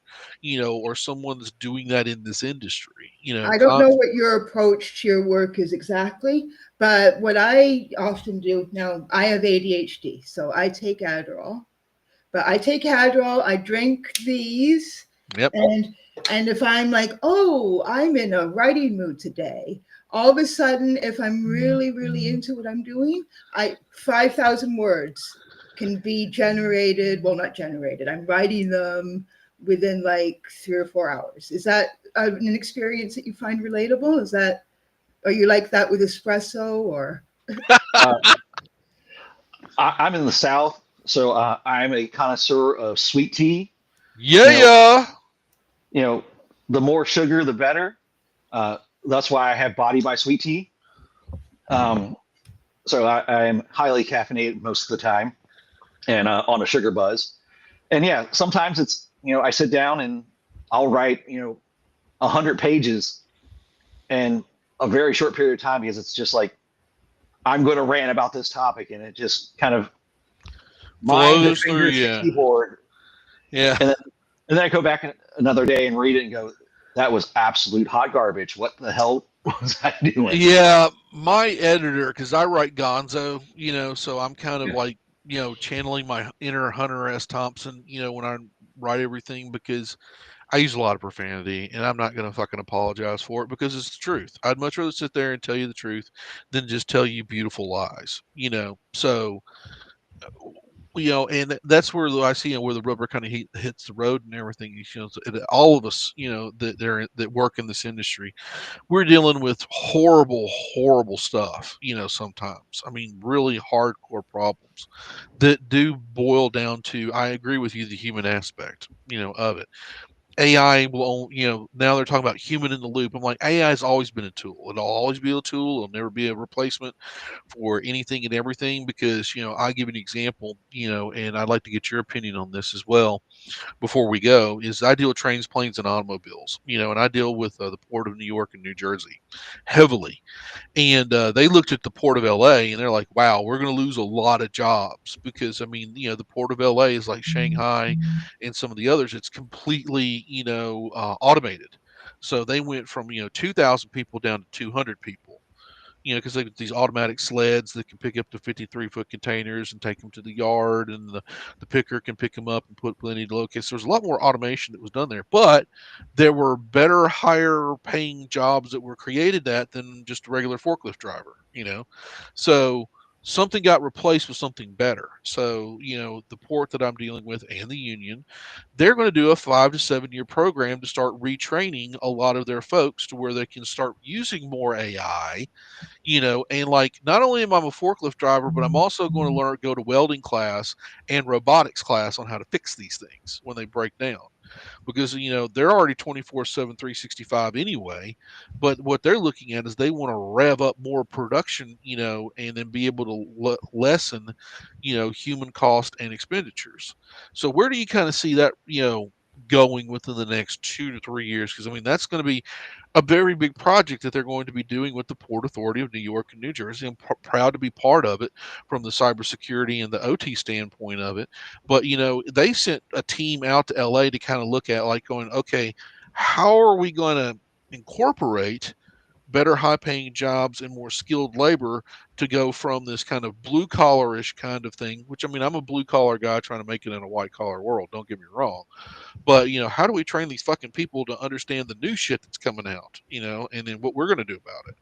or someone that's doing that in this industry. I don't know what your approach to your work is exactly, but what I often do now, I have ADHD, so I take Adderall. But I take Adderall, I drink these, Yep. and if I'm like, oh, I'm in a writing mood today, all of a sudden, if I'm really, really into what I'm doing, 5,000 words can be generated. Well, not generated. I'm writing them within like 3 or 4 hours. Is that an experience that you find relatable? Are you like that with espresso or? Uh, I'm in the South, so I'm a connoisseur of sweet tea. Yeah, You know, yeah. you know, the more sugar, the better. Uh, that's why I have Body by Sweet Tea. Um, so I'm highly caffeinated most of the time and on a sugar buzz. And yeah, sometimes it's I sit down and I'll write 100 pages in a very short period of time because it's just like I'm going to rant about this topic, and it just kind of mind to Flows through fingers to you. keyboard, Yeah. and then I go back another day and read it and go, that was absolute hot garbage. What the hell was I doing? Yeah, my editor, because I write Gonzo, so I'm kind of Yeah. like, channeling my inner Hunter S. Thompson, when I write everything, because I use a lot of profanity, and I'm not going to fucking apologize for it because it's the truth. I'd much rather sit there and tell you the truth than just tell you beautiful lies. So, and that's where I see where the rubber kind of hits the road and everything. All of us, that work in this industry, we're dealing with horrible, horrible stuff, sometimes. I mean, really hardcore problems that do boil down to, I agree with you, the human aspect, of it. AI will, now they're talking about human in the loop. I'm like, AI has always been a tool. It'll always be a tool. It'll never be a replacement for anything and everything because, I'll give an example, and I'd like to get your opinion on this as well before we go. Is I deal with trains, planes, and automobiles, and I deal with the Port of New York and New Jersey heavily. And they looked at the Port of LA and they're like, wow, we're going to lose a lot of jobs because, I mean, the Port of LA is like Shanghai and some of the others. It's completely, automated. So they went from, 2,000 people down to 200 people, because they got these automatic sleds that can pick up the 53-foot containers and take them to the yard, and the picker can pick them up and put plenty to locate. So there's a lot more automation that was done there, but there were better, higher paying jobs that were created than just a regular forklift driver. So something got replaced with something better. So, the port that I'm dealing with and the union, they're going to do a 5 to 7 year program to start retraining a lot of their folks to where they can start using more AI, and like not only am I a forklift driver, but I'm also going to go to welding class and robotics class on how to fix these things when they break down. Because they're already 24/7, 365 anyway, but what they're looking at is they want to rev up more production, and then be able to lessen, human cost and expenditures. So where do you kind of see that, going within the next 2 to 3 years? Because I mean that's going to be a very big project that they're going to be doing with the Port Authority of New York and New Jersey. I'm proud to be part of it from the cybersecurity and the OT standpoint of it. But they sent a team out to LA to kind of look at, like, going, okay, how are we going to incorporate better high paying jobs and more skilled labor to go from this kind of blue collar-ish kind of thing, which, I mean, I'm a blue collar guy trying to make it in a white collar world, don't get me wrong, but how do we train these fucking people to understand the new shit that's coming out, and then what we're going to do about it?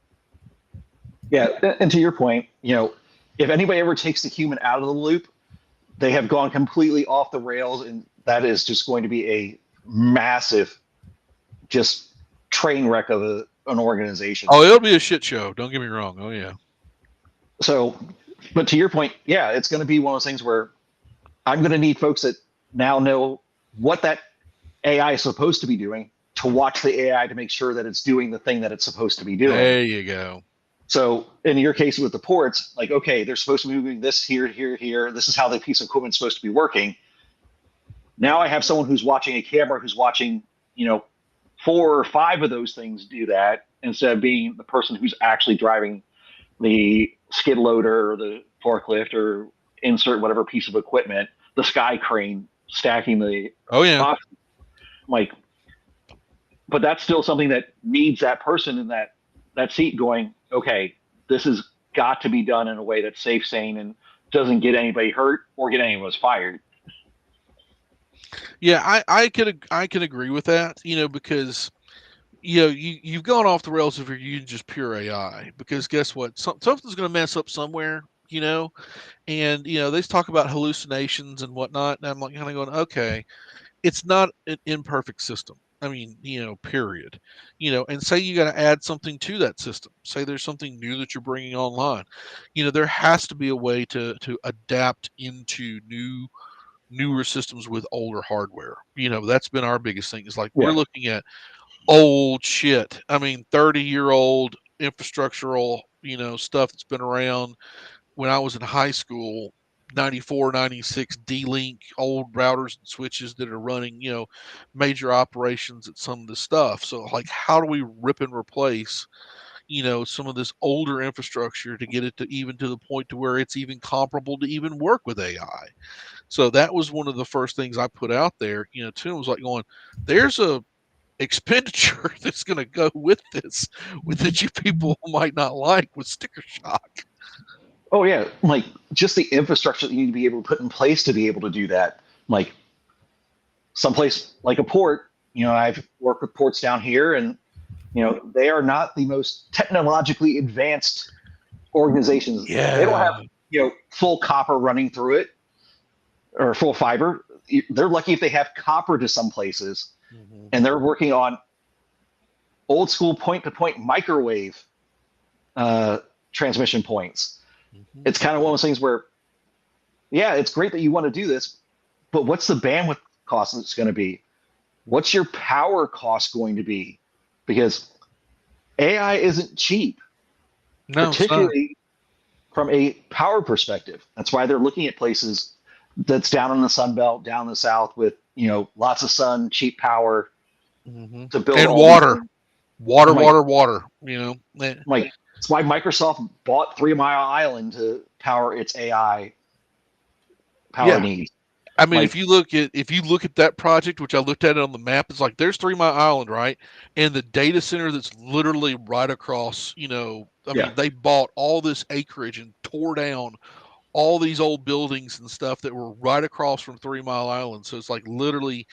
Yeah, and to your point, if anybody ever takes the human out of the loop, they have gone completely off the rails, and that is just going to be a massive, just train wreck of an organization. Oh, it'll be a shit show, don't get me wrong. Oh yeah. So, but to your point, yeah, it's going to be one of those things where I'm going to need folks that now know what that AI is supposed to be doing to watch the AI to make sure that it's doing the thing that it's supposed to be doing. There you go. So in your case with the ports, like, okay, they're supposed to be moving this here, here, here. This is how the piece of equipment is supposed to be working. Now I have someone who's watching a camera who's watching, 4 or 5 of those things do that instead of being the person who's actually driving the skid loader or the forklift or insert whatever piece of equipment, the sky crane stacking the Oh yeah. box. Like, but that's still something that needs that person in that seat going, okay, this has got to be done in a way that's safe, sane, and doesn't get anybody hurt or get any of us fired. Yeah, I can agree with that, because you've gone off the rails if you're using just pure AI, because guess what? Something's going to mess up somewhere, and they talk about hallucinations and whatnot, and I'm like kind of going, okay, it's not an imperfect system. I mean, period. And say you got to add something to that system. Say there's something new that you're bringing online. There has to be a way to adapt into newer systems with older hardware. That's been our biggest thing. Is like we're Yeah. looking at old shit. I mean, 30-year-old infrastructural, stuff that's been around when I was in high school, 94, 96 D-Link, old routers and switches that are running, major operations at some of this stuff. So like, how do we rip and replace, some of this older infrastructure to get it to even to the point to where it's even comparable to even work with AI? So that was one of the first things I put out there, to him, was like going, there's a expenditure that's going to go with this, with that you people might not like, with sticker shock. Oh yeah, like just the infrastructure that you need to be able to put in place to be able to do that. Like someplace like a port, I've worked with ports down here, and they are not the most technologically advanced organizations. They don't Yeah. have full copper running through it or full fiber. They're lucky if they have copper to some places, Mm-hmm. and they're working on old school point to point microwave uh, transmission points. Mm-hmm. It's kind of one of those things where, yeah, it's great that you want to do this, but what's the bandwidth cost that's going to be? What's your power cost going to be? Because AI isn't cheap, No, it's not. particularly from a power perspective. That's why they're looking at places that's down in the Sun Belt, down in the South, with lots of sun, cheap power Mm-hmm. to build And all these water, things. water, I'm like, water, water. I'm like, it's why Microsoft bought 3 Mile Island to power its AI power Yeah. needs. I mean, if Like, you look at that project, which I looked at it on the map, it's like there's 3 Mile Island, right? And the data center that's literally right across. I yeah, mean, they bought all this acreage and tore down all these old buildings and stuff that were right across from 3 Mile Island. So it's like literally,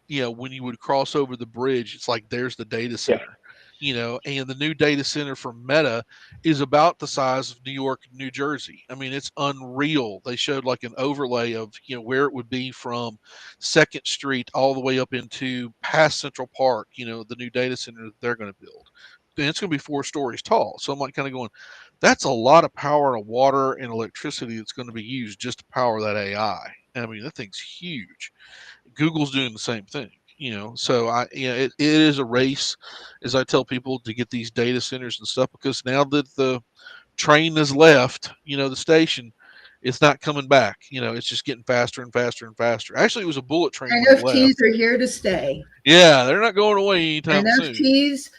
when you would cross over the bridge, it's like there's the data yeah, center. And the new data center for Meta is about the size of New York, New Jersey. I mean, it's unreal. They showed like an overlay of, where it would be from Second Street all the way up into past Central Park, the new data center that they're going to build. And it's going to be 4 stories tall. So I'm like kind of going, that's a lot of power and water and electricity that's going to be used just to power that AI. I mean, that thing's huge. Google's doing the same thing. So it is a race, as I tell people, to get these data centers and stuff, because now that the train has left, the station, it's not coming back. It's just getting faster and faster and faster. Actually, it was a bullet train when it NFTs left. are here to stay. Yeah, they're not going away anytime soon. NFTs,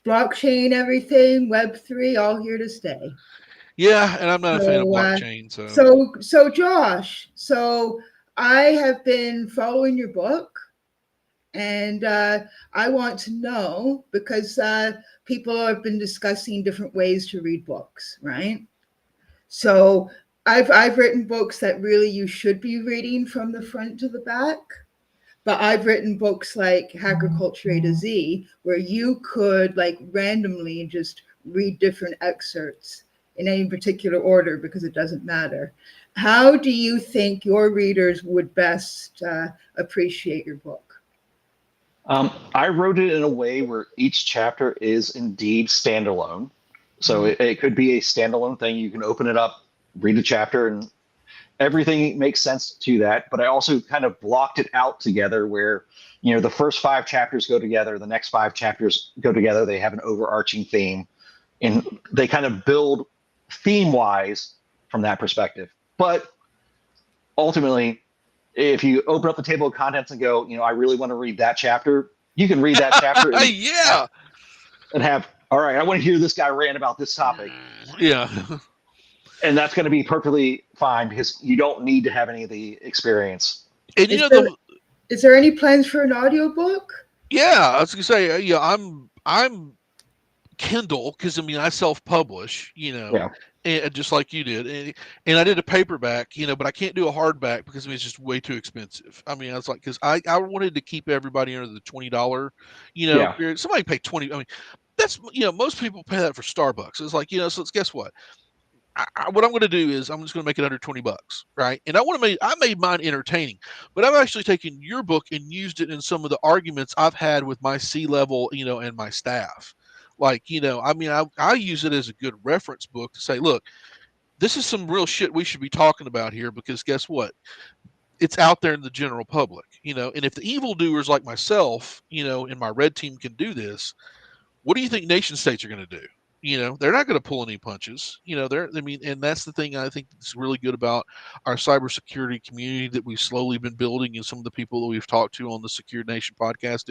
blockchain, everything, Web3, all here to stay. Yeah, and I'm not a fan of So, blockchain, so. so Josh, I have been following your book, and I want to know because people have been discussing different ways to read books, right? So I've written books that really you should be reading from the front to the back. But I've written books like Hacker Culture A to Z, where you could like randomly just read different excerpts in any particular order because it doesn't matter. How do you think your readers would best appreciate your book? I wrote it in a way where each chapter is indeed standalone. So Mhm. it could be a standalone thing. You can open it up, read a chapter, and everything makes sense to that. But I also kind of blocked it out together where, the first 5 chapters go together, the next 5 chapters go together. They have an overarching theme, and they kind of build theme wise from that perspective. But ultimately, if you open up the table of contents and go, I really want to read that chapter, you can read that chapter and have Yeah. and have all right, I want to hear this guy rant about this topic. Yeah. And that's going to be perfectly fine because you don't need to have any of the experience. And Is there any plans for an audiobook? yeah, I was gonna say, yeah, I'm Kindle, because I mean I self-publish, Yeah. and just like you did, and I did a paperback, but I can't do a hardback because I mean it's just way too expensive. I mean I was like, because I wanted to keep everybody under the $20, Yeah. period. Somebody pay 20. I mean that's most people pay that for Starbucks. It's like so it's, guess what? What I'm going to do is I'm just going to make it under $20, right? And I made mine entertaining, but I've actually taken your book and used it in some of the arguments I've had with my C-level, and my staff. Like, I mean, I use it as a good reference book to say, look, this is some real shit we should be talking about here, because guess what? It's out there in the general public, and if the evildoers like myself, and my red team can do this, what do you think nation states are going to do? They're not going to pull any punches. I mean, and that's the thing I think that's really good about our cybersecurity community that we've slowly been building, and some of the people that we've talked to on the Secure Nation podcast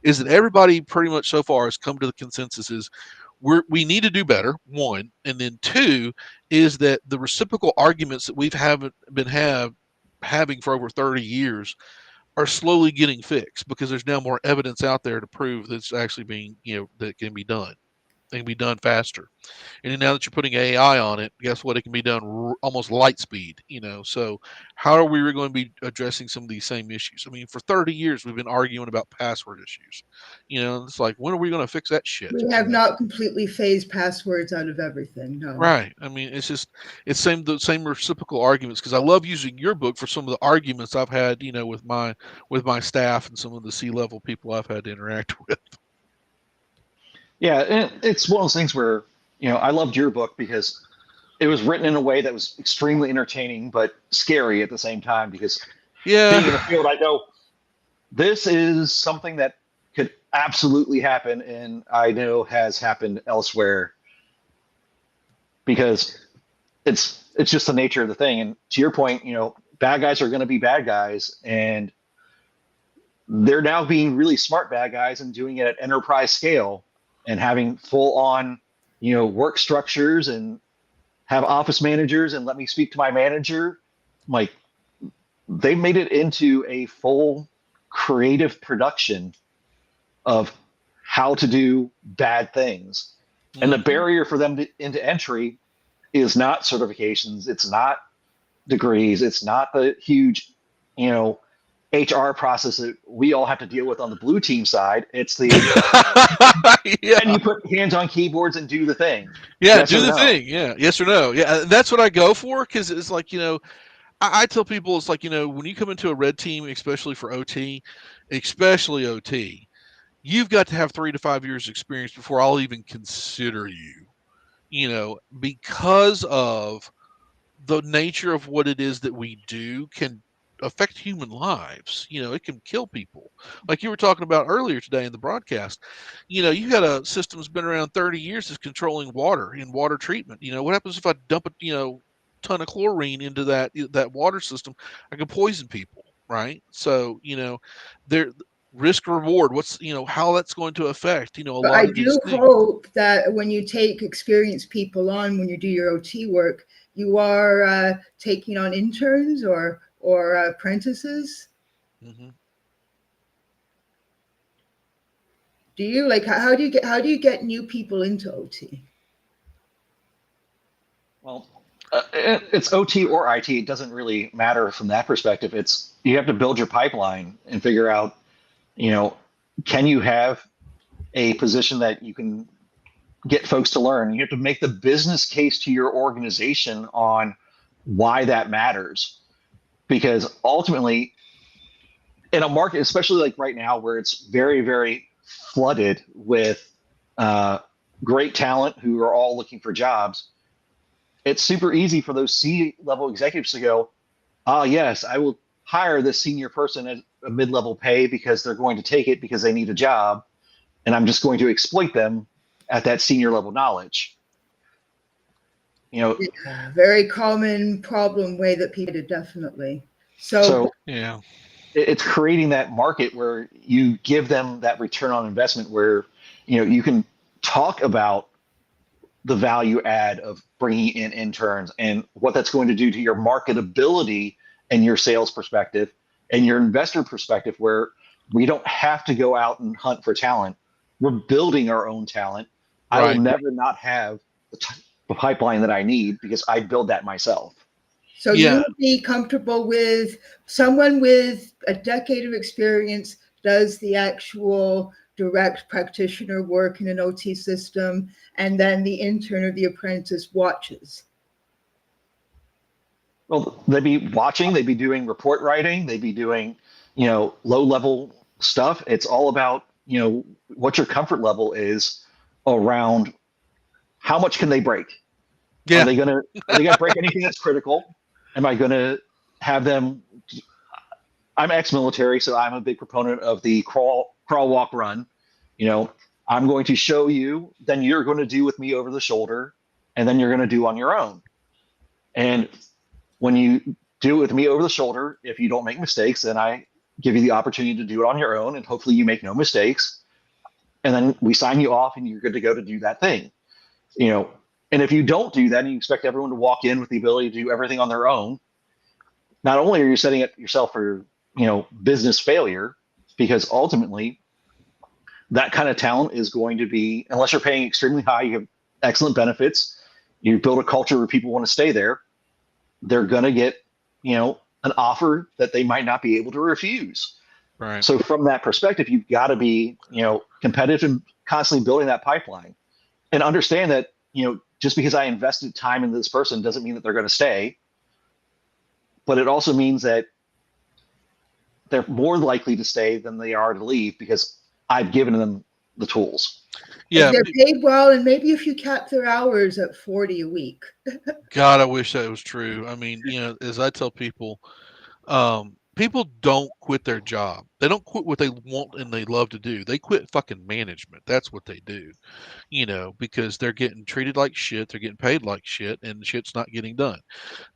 is that everybody pretty much so far has come to the consensus is we need to do better. One, and then two is that the reciprocal arguments that we've haven't been having for over 30 years are slowly getting fixed, because there's now more evidence out there to prove that it's actually being, that can be done. It can be done faster. And now that you're putting AI on it, guess what? It can be done almost light speed, So how are we going to be addressing some of these same issues? I mean, for 30 years, we've been arguing about password issues. It's like, when are we going to fix that shit? We have not completely phased passwords out of everything. No. Right. I mean, it's just the same reciprocal arguments, because I love using your book for some of the arguments I've had, with my staff and some of the C-level people I've had to interact with. Yeah. And it's one of those things where, I loved your book because it was written in a way that was extremely entertaining, but scary at the same time, because being in the Yeah. field, I know this is something that could absolutely happen. And I know has happened elsewhere because it's just the nature of the thing. And to your point, bad guys are going to be bad guys, and they're now being really smart bad guys and doing it at enterprise scale and having full on, work structures and have office managers and let me speak to my manager. Like, they made it into a full creative production of how to do bad things. And the barrier for them into entry is not certifications. It's not degrees. It's not the huge, HR process that we all have to deal with on the blue team side. It's the Yeah. and you put hands on keyboards and do the thing. Yeah, Yes do or the no. thing. Yeah, yes or no. Yeah, that's what I go for, because it's like, I tell people it's like, when you come into a red team, especially for OT, especially OT, you've got to have 3 to 5 years experience before I'll even consider you, because of the nature of what it is that we do can affect human lives. It can kill people. Like you were talking about earlier today in the broadcast, you got a system that's been around 30 years that's controlling water and water treatment. What happens if I dump a, ton of chlorine into that water system? I can poison people, right? So, there risk reward, what's, how that's going to affect, a But lot I of these do things. hope that when you take experienced people on, when you do your OT work, you are taking on interns or apprentices. Hmm. Do you like how do you get new people into OT? Well, it's OT or IT. It doesn't really matter from that perspective. It's you have to build your pipeline and figure out, can you have a position that you can get folks to learn? You have to make the business case to your organization on why that matters, because ultimately, in a market, especially like right now, where it's very, very flooded with uh, great talent who are all looking for jobs, it's super easy for those C-level executives to go, "Ah, yes, I will hire this senior person at a mid-level pay because they're going to take it because they need a job, and I'm just going to exploit them at that senior level knowledge." Yeah, very common problem way that people did, definitely. So So Yeah. it's creating that market where you give them that return on investment, where you can talk about the value add of bringing in interns and what that's going to do to your marketability and your sales perspective and your investor perspective, where we don't have to go out and hunt for talent. We're building our own talent. I will Right. never not have the pipeline that I need because I build that myself. So you Yeah. would be comfortable with someone with a decade of experience does the actual direct practitioner work in an OT system, and then the intern or the apprentice watches. Well, they'd be watching, they'd be doing report writing, they'd be doing, low level stuff. It's all about, what your comfort level is around how much can they break? Are Yeah. they gonna are they gonna break anything that's critical? Am I gonna have them? I'm ex-military, so I'm a big proponent of the crawl, walk, run. You know, I'm going to show you, then you're going to do with me over the shoulder, and then you're going to do on your own. And when you do it with me over the shoulder, if you don't make mistakes, then I give you the opportunity to do it on your own, and hopefully you make no mistakes. And then we sign you off, and you're good to go to do that thing. You know, and if you don't do that, and you expect everyone to walk in with the ability to do everything on their own, not only are you setting up yourself for business failure, because ultimately that kind of talent is going to be, unless you're paying extremely high, you have excellent benefits, you build a culture where people want to stay there, they're going to get an offer that they might not be able to refuse. Right. So from that perspective, you've got to be competitive and constantly building that pipeline, and understand that just because I invested time in this person doesn't mean that they're going to stay, but it also means that they're more likely to stay than they are to leave because I've given them the tools. If Yeah. they're paid well, and maybe if you cap their hours at 40 a week. God, I wish that was true. I mean, as I tell people, people don't quit their job. They don't quit what they want and they love to do. They quit fucking management. That's what they do. Because they're getting treated like shit, they're getting paid like shit, and shit's not getting done.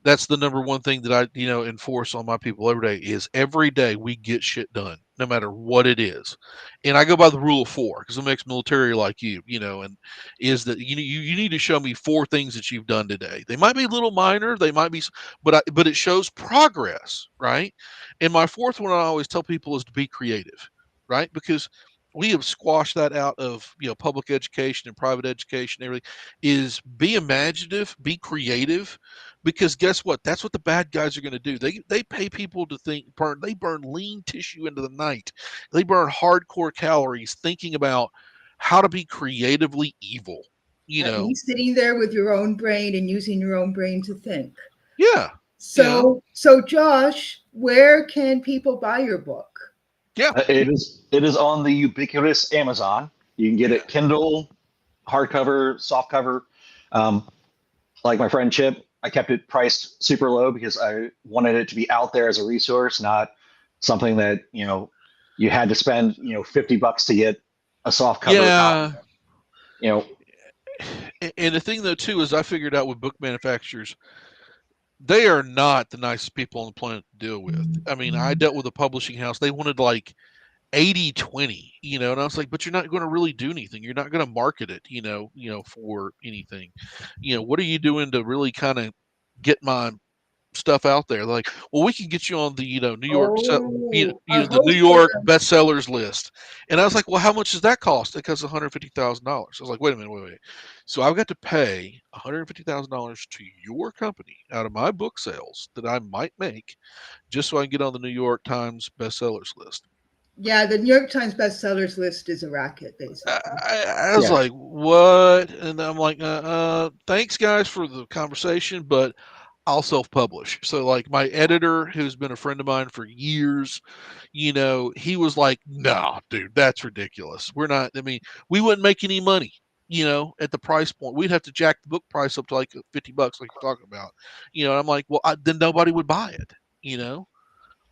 That's the number one thing that I, enforce on my people every day is every day we get shit done, no matter what it is. And I go by the rule of four because I'm ex-military like and is that you need to show me four things that you've done today. They might be a little minor, they might be, but it shows progress, right? And my fourth one I always tell people is to be creative, right? Because we have squashed that out of public education and private education. Everything is be imaginative, be creative, because guess what? That's what the bad guys are going to do. They pay people to they burn lean tissue into the night. They burn hardcore calories thinking about how to be creatively evil. You You know, sitting there with your own brain and using your own brain to think. yeah, So Josh, where can people buy your book? yeah, It is on the ubiquitous Amazon. You can get yeah. it Kindle, hardcover, softcover. Um, like my friend Chip, I kept it priced super low because I wanted it to be out there as a resource, not something that you had to spend $50 to get a soft cover copy. Yeah. You know, And the thing though too is I figured out with book manufacturers, they are not the nicest people on the planet to deal with. I mean, I dealt with a publishing house. They wanted like 80-20, and I was like, but you're not going to really do anything. You're not going to market it, for anything. What are you doing to really kind of get my stuff out there? Like, well, we can get you on the, New York, Oh, a the New York wholesaler. bestsellers list. And I was like, well, how much does that cost? It costs $150,000. I was like, wait a minute, wait. So I've got to pay $150,000 to your company out of my book sales that I might make just so I can get on the New York Times bestsellers list. Yeah, the New York Times bestsellers list is a racket, I, basically. I was yeah, like, what? And I'm like, thanks guys for the conversation, but I'll self-publish. So like my editor, who's been a friend of mine for years, he was like, no, dude, that's ridiculous. We're not, I mean, we wouldn't make any money, at the price point. We'd have to jack the book price up to like $50, like you're talking about, and I'm like, well, then nobody would buy it, you know?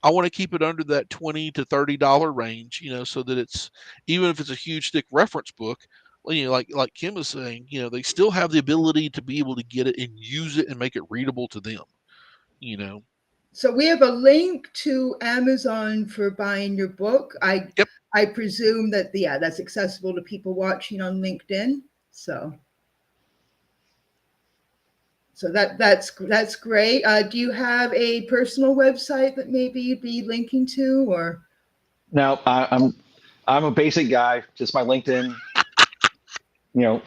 I want to keep it under that $20 to $30 range, so that it's, even if it's a huge thick reference book, like Kim is saying, they still have the ability to be able to get it and use it and make it readable to them, you know. So we have a link to Amazon for buying your book. Yep. I presume that yeah, that's accessible to people watching on LinkedIn. So that's great. Do you have a personal website that maybe you'd be linking to, or Now I'm a basic guy, just my LinkedIn. You know,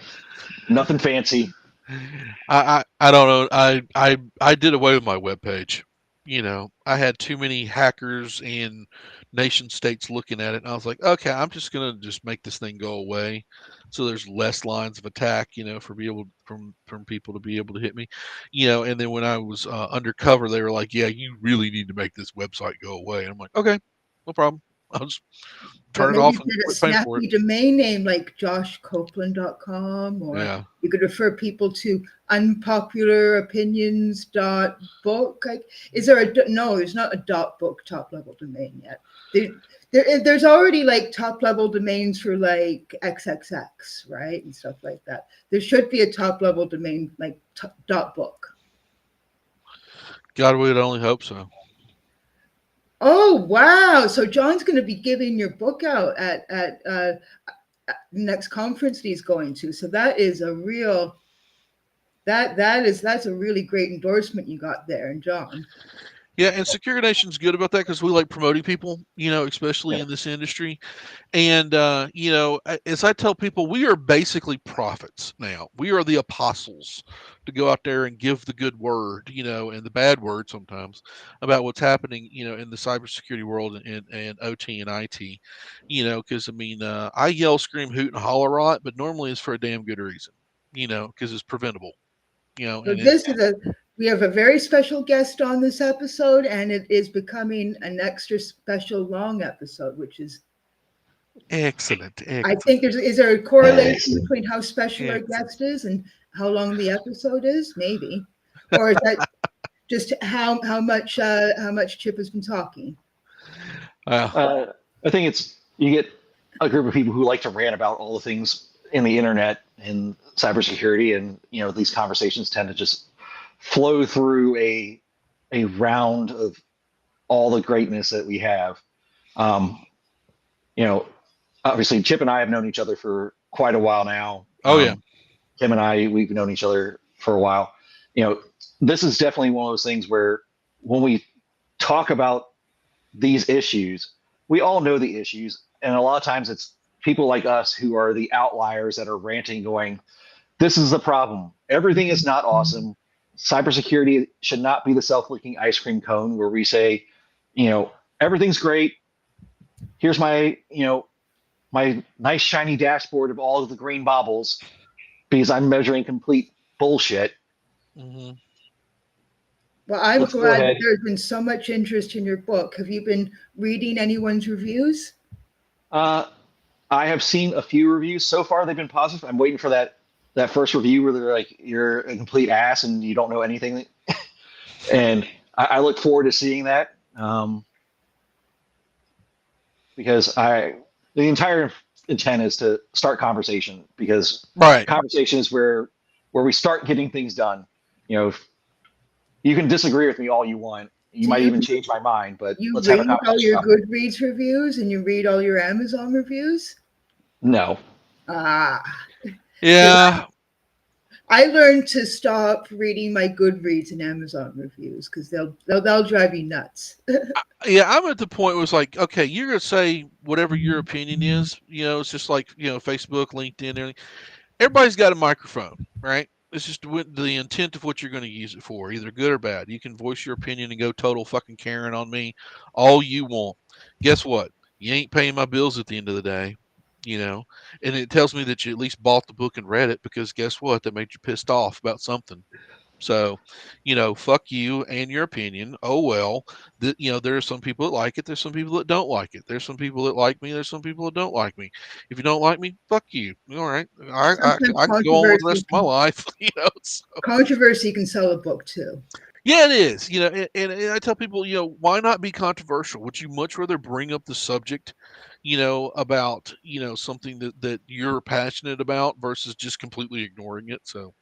nothing fancy. I don't know. I did away with my webpage. You know, I had too many hackers and nation states looking at it, and I was like, okay, I'm just gonna just make this thing go away, so there's less lines of attack. You know, for be able from people to be able to hit me. You know, and then when I was undercover, they were like, yeah, you really need to make this website go away. And I'm like, okay, no problem. I'll just but turn it maybe off you and did a quit paying for it. snappy domain name like joshcopeland.com, or Yeah. you could refer people to unpopularopinions.book. Like, is there no, there's not a .book top level domain yet. There's already like top level domains for like XXX, right? And stuff like that. There should be a top level domain like .book. God, we'd only hope so. Oh wow! So John's going to be giving your book out at next conference he's going to. So that is a real that's a really great endorsement you got there, and John. Yeah, and Secure Nation's good about that because we like promoting people, you know, especially Yeah. in this industry. And, you know, as I tell people, we are basically prophets now. We are the apostles to go out there and give the good word, you know, and the bad word sometimes about what's happening, you know, in the cybersecurity world and OT and IT, you know, because I mean, I yell, scream, hoot, and holler a lot, but normally it's for a damn good reason, you know, because it's preventable, you know, So and this is we have a very special guest on this episode, and it is becoming an extra special long episode, which is excellent, I excellent, think is there a correlation Excellent. between how special our excellent. guest is and how long the episode is, maybe, or is that just how much Chip has been talking? Uh, Uh, I think it's you get a group of people who like to rant about all the things in the internet and cybersecurity, and these conversations tend to just flow through a round of all the greatness that we have. Um, you know, Obviously, Chip and I have known each other for quite a while now. oh, yeah. Kim and I, we've known each other for a while. You know, this is definitely one of those things where when we talk about these issues, we all know the issues. And a lot of times it's people like us who are the outliers that are ranting, going, this is the problem. Everything is not awesome. Cybersecurity should not be the self licking ice cream cone where we say, everything's great. Here's my nice shiny dashboard of all of the green baubles because I'm measuring complete bullshit. Hmm. Well, I'm Let's go glad that ahead. there's been so much interest in your book. Have you been reading anyone's reviews? Uh, I have seen a few reviews so far. They've been positive. I'm waiting for that first review where they're like, "You're a complete ass and you don't know anything," and I look forward to seeing that because the entire intent is to start conversation because Right. conversation is where we start getting things done. If you can disagree with me all you want. You Do might even change my mind, but you let's have a read all conversation your about it. Goodreads reviews and you read all your Amazon reviews? No. Ah, Yeah. I learned to stop reading my Goodreads and Amazon reviews because they'll drive you nuts. Yeah, I'm at the point where it's like, okay, you're gonna say whatever your opinion is. You know, it's just like Facebook, LinkedIn, everything. Everybody's got a microphone, right? It's just the intent of what you're going to use it for, either good or bad. You can voice your opinion and go total fucking Karen on me all you want. Guess what? You ain't paying my bills at the end of the day, you know. And it tells me that you at least bought the book and read it because guess what? That made you pissed off about something. So, fuck you and your opinion. Oh well, there are some people that like it. There's some people that don't like it. There's some people that like me. There's some people that don't like me. If you don't like me, fuck you. All right, I Sometimes I can go on with the rest of my life. So, controversy can sell a book too. Yeah, it is. And I tell people, why not be controversial? Would you much rather bring up the subject, about something that you're passionate about versus just completely ignoring it? So,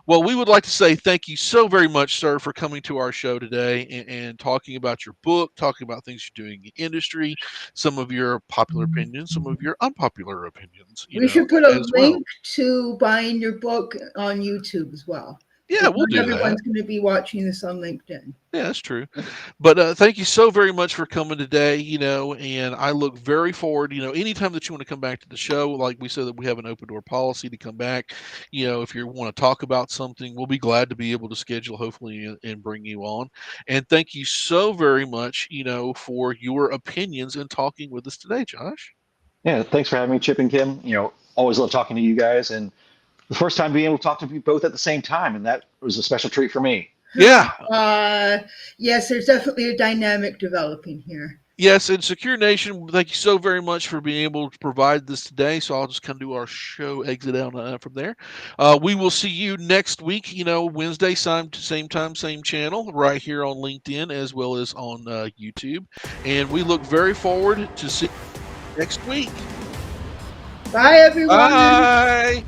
well, we would like to say thank you so very much, sir, for coming to our show today and talking about your book, talking about things you're doing in the industry, some of your popular opinions, some of your unpopular opinions, We should put a as well. link to buying your book on YouTube as well, Yeah, because we'll not do that. everyone's going to be watching this on LinkedIn. Yeah, that's true. But thank you so very much for coming today. And I look very forward. Anytime that you want to come back to the show, like we said that we have an open door policy to come back. If you want to talk about something, we'll be glad to be able to schedule, hopefully, and bring you on. And thank you so very much, for your opinions and talking with us today, Josh. Yeah, thanks for having me, Chip and Kim. Always love talking to you guys, and the first time being able to talk to you both at the same time, and that was a special treat for me. Yeah. Yes, there's definitely a dynamic developing here. Yes, and Secure Nation, thank you so very much for being able to provide this today. So I'll just kind of do our show exit out from there. We will see you next week, Wednesday, same time, same channel, right here on LinkedIn as well as on YouTube. And we look very forward to seeing you next week. Bye, everyone. Bye.